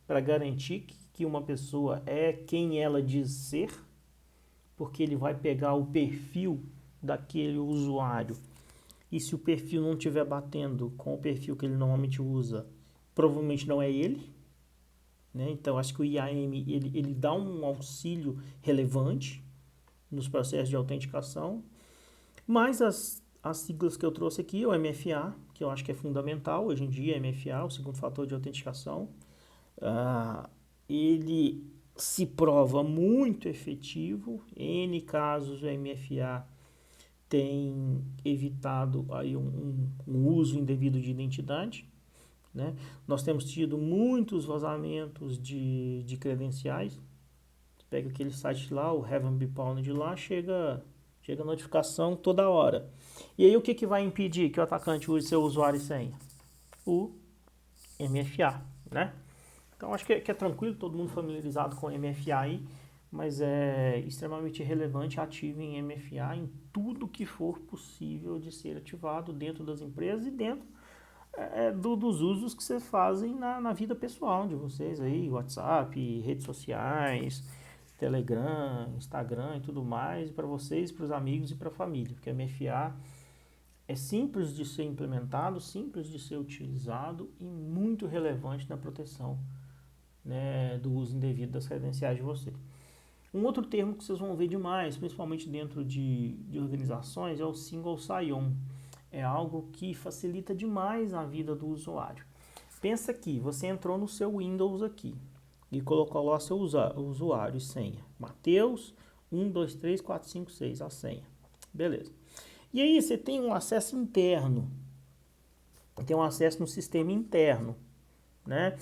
para garantir que uma pessoa é quem ela diz ser, porque ele vai pegar o perfil daquele usuário. E se o perfil não estiver batendo com o perfil que ele normalmente usa, provavelmente não é ele. Né? Então, acho que o IAM ele dá um auxílio relevante nos processos de autenticação. Mas as siglas que eu trouxe aqui, o MFA, que eu acho que é fundamental hoje em dia, MFA, o segundo fator de autenticação, ele se prova muito efetivo. Em casos, o MFA tem evitado aí um uso indevido de identidade. Né? Nós temos tido muitos vazamentos de credenciais. Você pega aquele site lá, o Heaven Be Pound lá, chega notificação toda hora. E aí o que vai impedir que o atacante use seu usuário e senha? O MFA, né? Então acho que é tranquilo, todo mundo familiarizado com MFA aí, mas é extremamente relevante ativem MFA em tudo que for possível de ser ativado dentro das empresas e dentro dos usos que vocês fazem na vida pessoal de vocês aí, WhatsApp, redes sociais, Telegram, Instagram e tudo mais, para vocês, para os amigos e para a família, porque a MFA é simples de ser implementado, simples de ser utilizado e muito relevante na proteção, né, do uso indevido das credenciais de você. Um outro termo que vocês vão ver demais, principalmente dentro de organizações, é o Single Sign-On. É algo que facilita demais a vida do usuário. Pensa que você entrou no seu Windows aqui e colocou lá seu usuário e senha. Mateus 1, 2, 3, 4, 5, 6, a senha. Beleza. E aí você tem um acesso interno. Tem um acesso no sistema interno, né?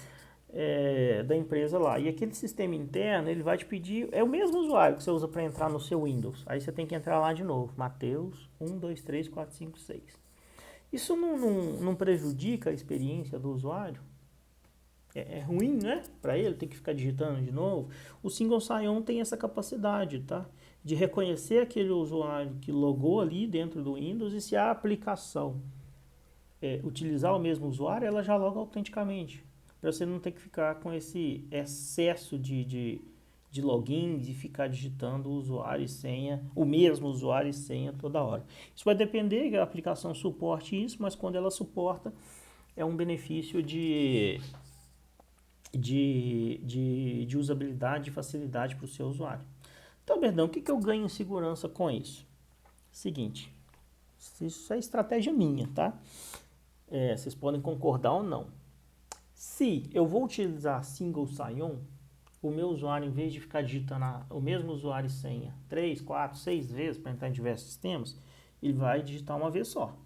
Da empresa lá. E aquele sistema interno, ele vai te pedir, é o mesmo usuário que você usa para entrar no seu Windows. Aí você tem que entrar lá de novo. Mateus 1, 2, 3, 4, 5, 6. Isso não prejudica a experiência do usuário? É ruim, né? Para ele ter que ficar digitando de novo. O Single Sign-On tem essa capacidade, tá? De reconhecer aquele usuário que logou ali dentro do Windows e se a aplicação utilizar o mesmo usuário, ela já loga autenticamente. Para você não ter que ficar com esse excesso de logins e ficar digitando o usuário e senha, o mesmo usuário e senha toda hora. Isso vai depender que a aplicação suporte isso, mas quando ela suporta, é um benefício de usabilidade e facilidade para o seu usuário. Então, Berdão, o que eu ganho em segurança com isso? Seguinte, isso é estratégia minha, tá? Vocês podem concordar ou não. Se eu vou utilizar Single Sign-On, o meu usuário, em vez de ficar digitando o mesmo usuário e senha 3, 4, 6 vezes para entrar em diversos sistemas, ele vai digitar uma vez só,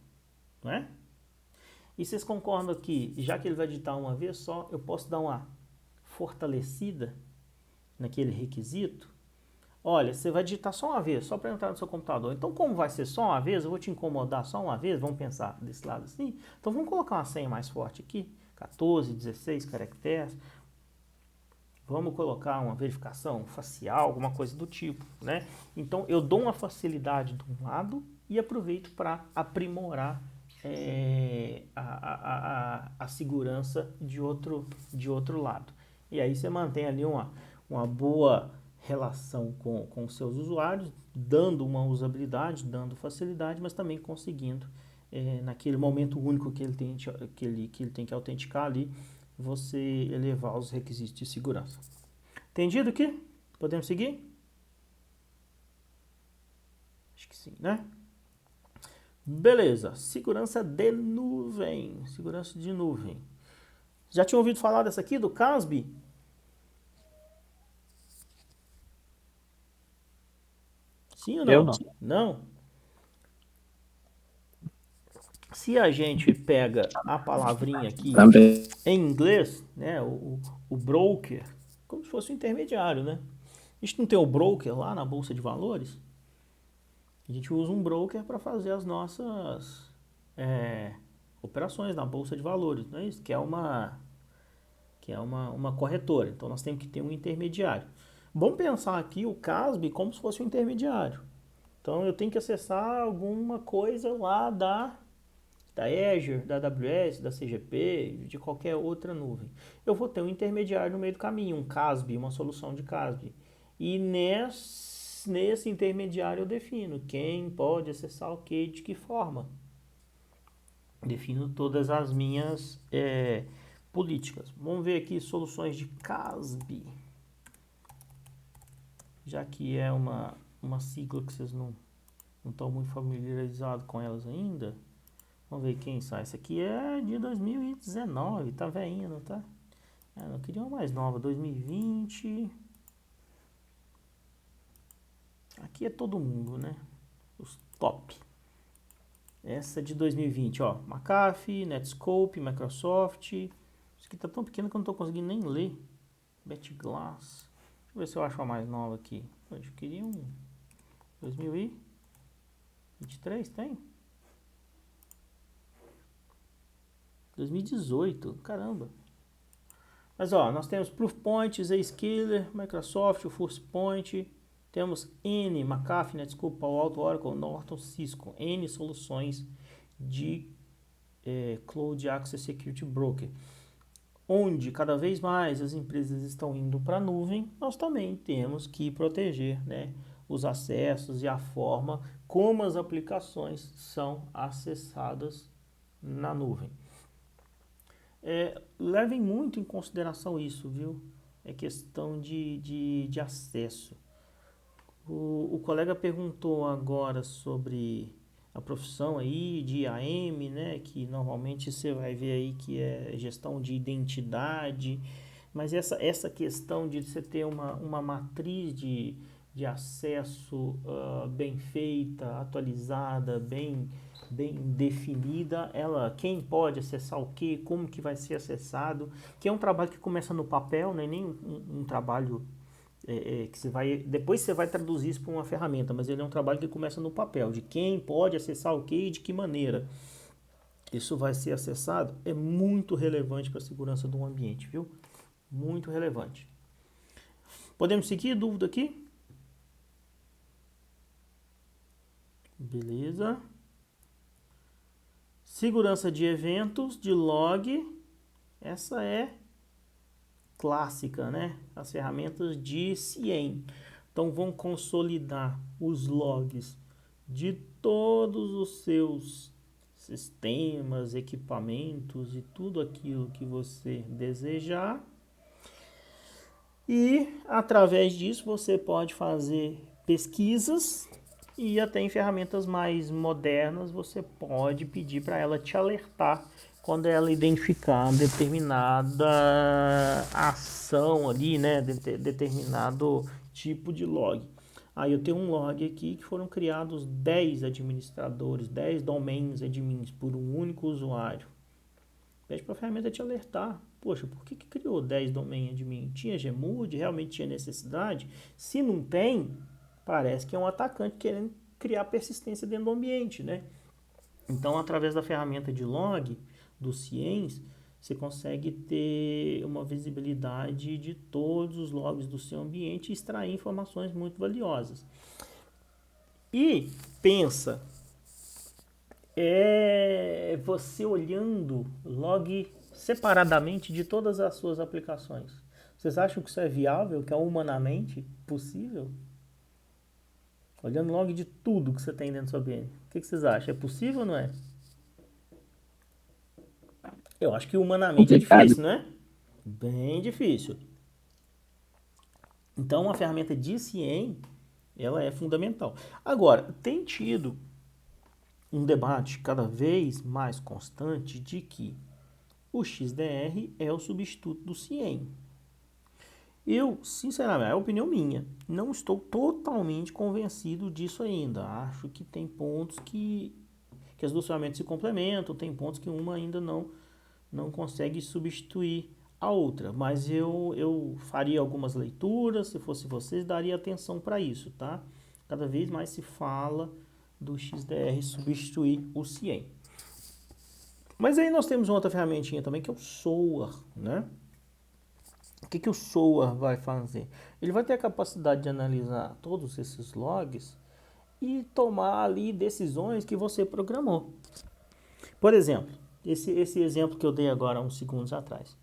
não é? E vocês concordam que, já que ele vai digitar uma vez só, eu posso dar uma fortalecida naquele requisito? Olha, você vai digitar só uma vez, só para entrar no seu computador. Então, como vai ser só uma vez, eu vou te incomodar só uma vez, vamos pensar desse lado assim. Então, vamos colocar uma senha mais forte aqui, 14, 16 caracteres. Vamos colocar uma verificação facial, alguma coisa do tipo, né? Então, eu dou uma facilidade de um lado e aproveito para aprimorar a segurança de outro lado. E aí você mantém ali uma boa relação com os seus usuários, dando uma usabilidade, dando facilidade, mas também conseguindo, naquele momento único que ele tem que autenticar ali, você elevar os requisitos de segurança. Entendido aqui? Podemos seguir? Acho que sim, né? Beleza. Segurança de nuvem. Segurança de nuvem. Já tinha ouvido falar dessa aqui, do CASB? Sim ou não? Eu não. Não? Se a gente pega a palavrinha aqui Também. em inglês, né, o broker, como se fosse um intermediário, né? A gente não tem o broker lá na Bolsa de Valores? A gente usa um broker para fazer as nossas operações na Bolsa de Valores, não é isso? Que é uma corretora. Então, nós temos que ter um intermediário. Vamos pensar aqui o CASB como se fosse um intermediário. Então, eu tenho que acessar alguma coisa lá da Azure, da AWS, da CGP, de qualquer outra nuvem. Eu vou ter um intermediário no meio do caminho, um CASB, uma solução de CASB. E nesse intermediário eu defino quem pode acessar o que, de que forma. Defino todas as minhas políticas. Vamos ver aqui soluções de CASB. Já que é uma sigla que vocês não estão muito familiarizados com elas ainda. Vamos ver quem sai. Essa aqui é de 2019, tá velhinha, não tá? Eu queria uma mais nova, 2020. Aqui é todo mundo, né? Os top. Essa é de 2020, ó. McAfee, Netscope, Microsoft. Isso aqui tá tão pequeno que eu não tô conseguindo nem ler. BetGlass. Deixa eu ver se eu acho a mais nova aqui. Eu queria um 2023, tem? 2018, caramba. Mas ó, nós temos Proofpoint, Zscaler, Microsoft, o Forcepoint, temos N, McAfee, Netscope, Palo Alto, Oracle, Norton, Cisco, N soluções de Cloud Access Security Broker. Onde cada vez mais as empresas estão indo para a nuvem, nós também temos que proteger, né, os acessos e a forma como as aplicações são acessadas na nuvem. Levem muito em consideração isso, viu? É questão de acesso. O colega perguntou agora sobre a profissão aí de IAM, né? Que normalmente você vai ver aí que é gestão de identidade, mas essa questão de você ter uma matriz de acesso bem feita, atualizada, bem definida, quem pode acessar o que, como que vai ser acessado, que é um trabalho que começa no papel, né? Nem um trabalho que depois você vai traduzir isso para uma ferramenta, mas ele é um trabalho que começa no papel, de quem pode acessar o que e de que maneira isso vai ser acessado, é muito relevante para a segurança do ambiente, viu? Muito relevante. Podemos seguir? Dúvida aqui? Beleza. Segurança de eventos, de log, essa é clássica, né? As ferramentas de CIEM. Então vão consolidar os logs de todos os seus sistemas, equipamentos e tudo aquilo que você desejar. E através disso você pode fazer pesquisas e até em ferramentas mais modernas você pode pedir para ela te alertar quando ela identificar determinada ação ali, né, determinado tipo de log. Aí eu tenho um log aqui que foram criados 10 administradores, 10 domains admins por um único usuário. Pede para a ferramenta te alertar. Poxa, por que criou 10 domain admin? Tinha Gmood? Realmente tinha necessidade? Se não tem, parece que é um atacante querendo criar persistência dentro do ambiente, né? Então, através da ferramenta de log do CIEMs, você consegue ter uma visibilidade de todos os logs do seu ambiente e extrair informações muito valiosas. E pensa, você olhando log separadamente de todas as suas aplicações. Vocês acham que isso é viável, que é humanamente possível? Olhando log de tudo que você tem dentro do seu ambiente. O que vocês acham? É possível ou não é? Eu acho que humanamente é difícil, não é? Bem difícil. Então, a ferramenta de CIEM, ela é fundamental. Agora, tem tido um debate cada vez mais constante de que o XDR é o substituto do CIEM. Eu, sinceramente, é a opinião minha, não estou totalmente convencido disso ainda. Acho que tem pontos que as duas ferramentas se complementam, tem pontos que uma ainda não consegue substituir a outra. Mas eu faria algumas leituras, se fosse vocês, daria atenção para isso, tá? Cada vez mais se fala do XDR substituir o CIEM. Mas aí nós temos uma outra ferramentinha também, que é o SOAR, né? O que o SOAR vai fazer? Ele vai ter a capacidade de analisar todos esses logs e tomar ali decisões que você programou. Por exemplo, esse exemplo que eu dei agora uns segundos atrás.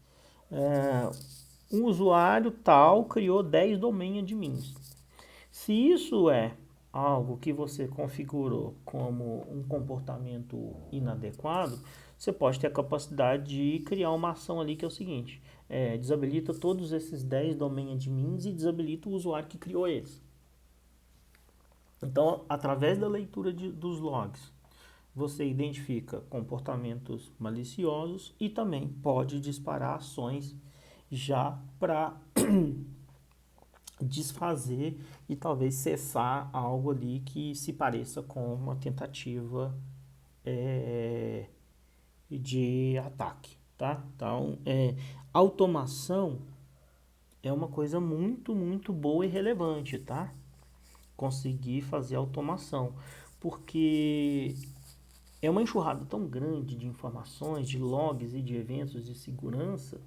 Um usuário tal criou 10 domain admins. Se isso é algo que você configurou como um comportamento inadequado, você pode ter a capacidade de criar uma ação ali que é o seguinte: desabilita todos esses 10 domain admins e desabilita o usuário que criou eles. Então, através da leitura dos logs, você identifica comportamentos maliciosos e também pode disparar ações já para desfazer e talvez cessar algo ali que se pareça com uma tentativa de ataque, tá? Então, automação é uma coisa muito, muito boa e relevante, tá? Conseguir fazer automação, porque é uma enxurrada tão grande de informações, de logs e de eventos de segurança,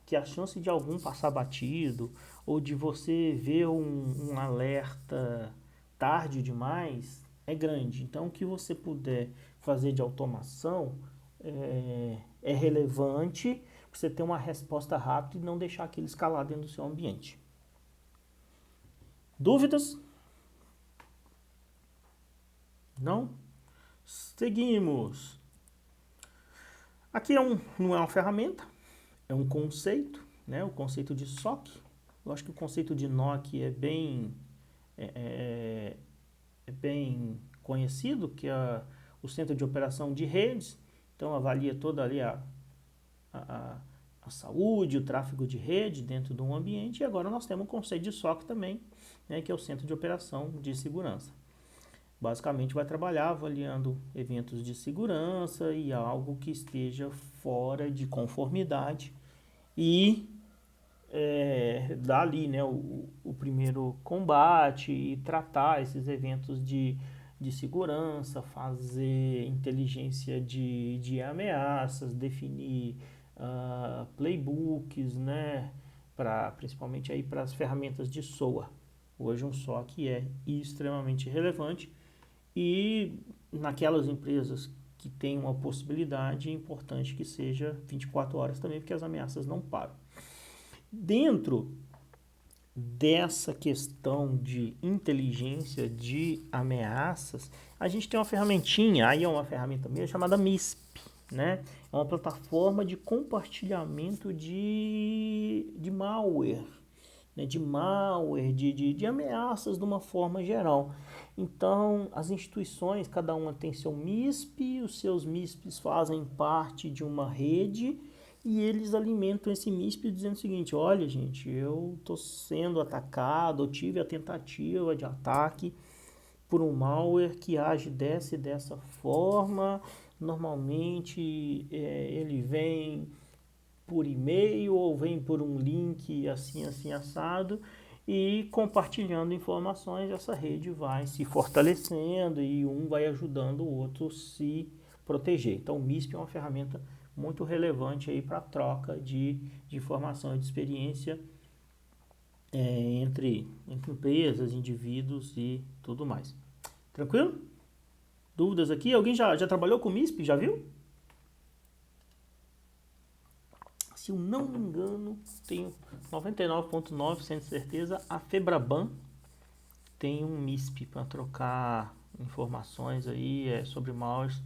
que a chance de algum passar batido ou de você ver um alerta tarde demais é grande. Então, o que você puder fazer de automação é relevante para você ter uma resposta rápida e não deixar aquilo escalar dentro do seu ambiente. Dúvidas? Não? Seguimos. Aqui não é uma ferramenta, é um conceito, né? O conceito de SOC. Eu acho que o conceito de NOC é bem é bem conhecido, que é o Centro de Operação de Redes. Então avalia toda ali a saúde, o tráfego de rede dentro de um ambiente. E agora nós temos um conceito de SOC também, né, que é o Centro de Operação de Segurança. Basicamente vai trabalhar avaliando eventos de segurança e algo que esteja fora de conformidade e dar ali, né, o primeiro combate e tratar esses eventos de segurança, fazer inteligência de ameaças, definir playbooks, né, principalmente aí para as ferramentas de SOA. Hoje um SOC é extremamente relevante e naquelas empresas que tem uma possibilidade, é importante que seja 24 horas também, porque as ameaças não param. Dentro dessa questão de inteligência de ameaças, a gente tem uma ferramentinha, aí é uma ferramenta mesmo, chamada MISP, né? É uma plataforma de compartilhamento de malware, né? De ameaças de uma forma geral. Então, as instituições, cada uma tem seu MISP, os seus MISPs fazem parte de uma rede, e eles alimentam esse MISP dizendo o seguinte: olha, gente, eu estou sendo atacado, eu tive a tentativa de ataque por um malware que age dessa e dessa forma. Normalmente ele vem por e-mail ou vem por um link assim, assim, assado. E compartilhando informações, essa rede vai se fortalecendo e um vai ajudando o outro a se proteger. Então, o MISP é uma ferramenta muito relevante aí para a troca de informação e de experiência entre empresas, indivíduos e tudo mais. Tranquilo? Dúvidas aqui? Alguém já trabalhou com MISP? Já viu? Se eu não me engano, tenho 99,9% de certeza, a Febraban tem um MISP para trocar informações aí sobre malwares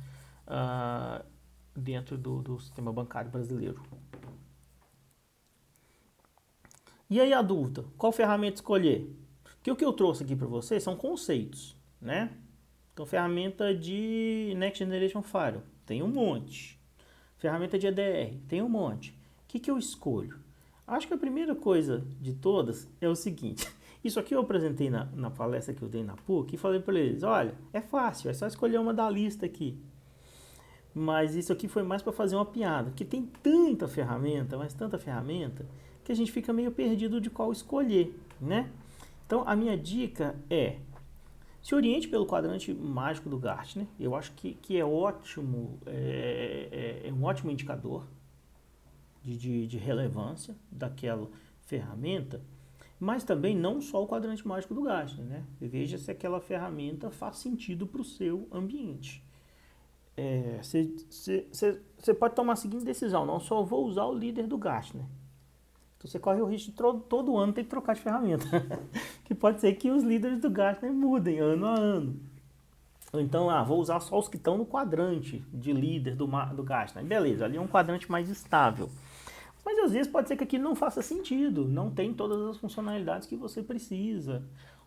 dentro do sistema bancário brasileiro. E aí a dúvida, qual ferramenta escolher? Porque o que eu trouxe aqui para vocês são conceitos, né? Então, ferramenta de Next Generation Firewall, tem um monte. Ferramenta de EDR, tem um monte. O que eu escolho? Acho que a primeira coisa de todas é o seguinte. Isso aqui eu apresentei na palestra que eu dei na PUC e falei para eles, olha, é fácil, é só escolher uma da lista aqui. Mas isso aqui foi mais para fazer uma piada, porque tem tanta ferramenta, mas tanta ferramenta, que a gente fica meio perdido de qual escolher, né? Então, a minha dica é: se oriente pelo quadrante mágico do Gartner. Eu acho que é ótimo, é um ótimo indicador de relevância daquela ferramenta, mas também não só o quadrante mágico do Gartner, né? Veja se aquela ferramenta faz sentido para o seu ambiente. Você pode tomar a seguinte decisão: não só vou usar o líder do Gartner. Então você corre o risco de todo ano ter que trocar de ferramenta. Que pode ser que os líderes do Gartner mudem ano a ano. Ou então, vou usar só os que estão no quadrante de líder do Gartner. Beleza, ali é um quadrante mais estável. Mas às vezes pode ser que aquilo não faça sentido. Não tem todas as funcionalidades que você precisa.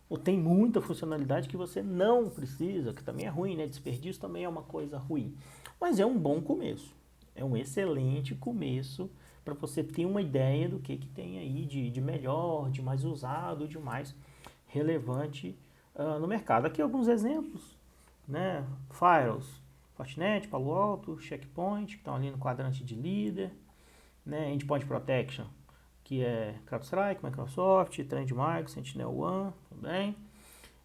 Ou tem muita funcionalidade que você não precisa, que também é ruim, né? Desperdício também é uma coisa ruim. Mas é um bom começo. É um excelente começo para você ter uma ideia do que tem aí de melhor, de mais usado, de mais relevante no mercado. Aqui alguns exemplos, né? Firewalls, Fortinet, Palo Alto, Checkpoint, que estão ali no quadrante de líder, né? Endpoint Protection, que é CrowdStrike, Microsoft, Trendmicro, SentinelOne, também.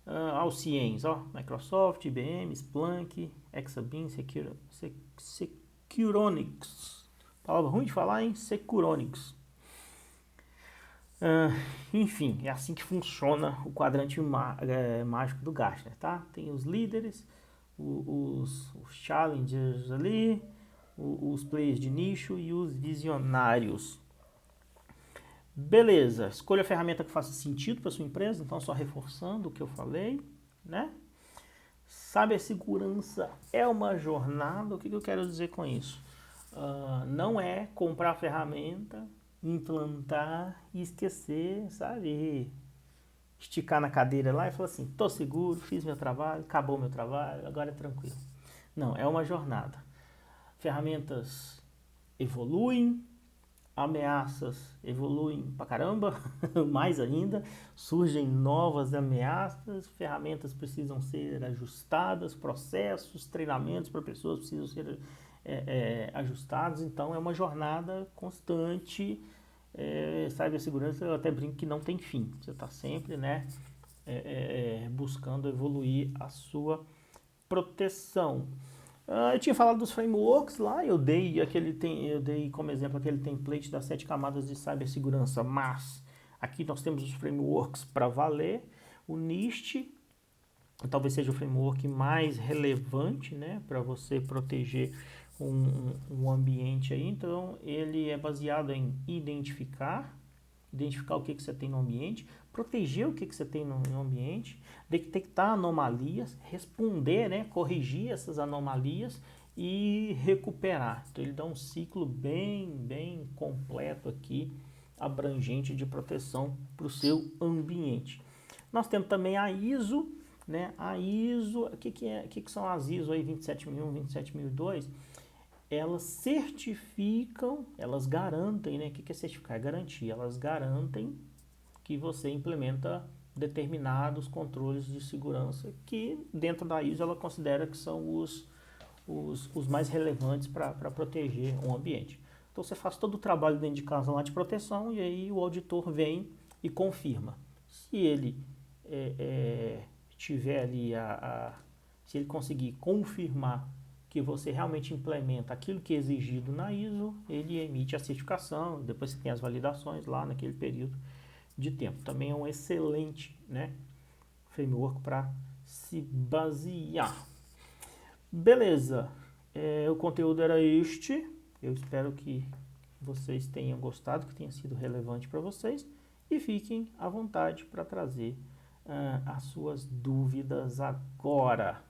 Aos CIEMs, Microsoft, IBM, Splunk, Exabeam, Securonix. Palavra ruim de falar, hein? Securonix. Enfim, é assim que funciona o quadrante mágico do Gartner, tá? Tem os líderes, os challengers ali, os players de nicho e os visionários. Beleza, escolha a ferramenta que faça sentido para sua empresa, então só reforçando o que eu falei, né? Cibersegurança é uma jornada. O que eu quero dizer com isso? Não é comprar a ferramenta, implantar e esquecer, sabe? esticar na cadeira lá e falar assim, tô seguro, fiz meu trabalho, acabou meu trabalho, agora é tranquilo. Não, é uma jornada. Ferramentas evoluem, ameaças evoluem pra caramba, mais ainda, surgem novas ameaças, ferramentas precisam ser ajustadas, processos, treinamentos para pessoas precisam ser ajustados, então é uma jornada constante. Cibersegurança, eu até brinco que não tem fim, você está sempre, né, buscando evoluir a sua proteção. Eu tinha falado dos frameworks lá, eu dei como exemplo aquele template das 7 camadas de cibersegurança, mas aqui nós temos os frameworks para valer. O NIST talvez seja o framework mais relevante, né, para você proteger um ambiente aí. Então ele é baseado em identificar o que você tem no ambiente, proteger o que você tem no ambiente, detectar anomalias, responder, né, corrigir essas anomalias e recuperar. Então ele dá um ciclo bem completo aqui, abrangente de proteção para o seu ambiente. Nós temos também a ISO, né? A ISO, o que são as ISO aí 27001, 27002? Elas certificam, elas garantem, né? O que é certificar? É garantir. Elas garantem que você implementa determinados controles de segurança que dentro da ISO ela considera que são os mais relevantes para proteger um ambiente. Então você faz todo o trabalho dentro de casa lá de proteção e aí o auditor vem e confirma. Se ele tiver ali se ele conseguir confirmar que você realmente implementa aquilo que é exigido na ISO, ele emite a certificação, depois você tem as validações lá naquele período de tempo. Também é um excelente, né, framework para se basear. Beleza, o conteúdo era este, eu espero que vocês tenham gostado, que tenha sido relevante para vocês e fiquem à vontade para trazer as suas dúvidas agora,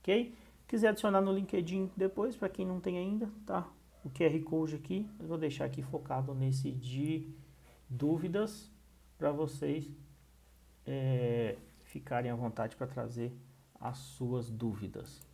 ok? Quiser adicionar no LinkedIn depois, para quem não tem ainda, tá? O QR Code aqui, eu vou deixar aqui focado nesse de dúvidas, para vocês ficarem à vontade para trazer as suas dúvidas.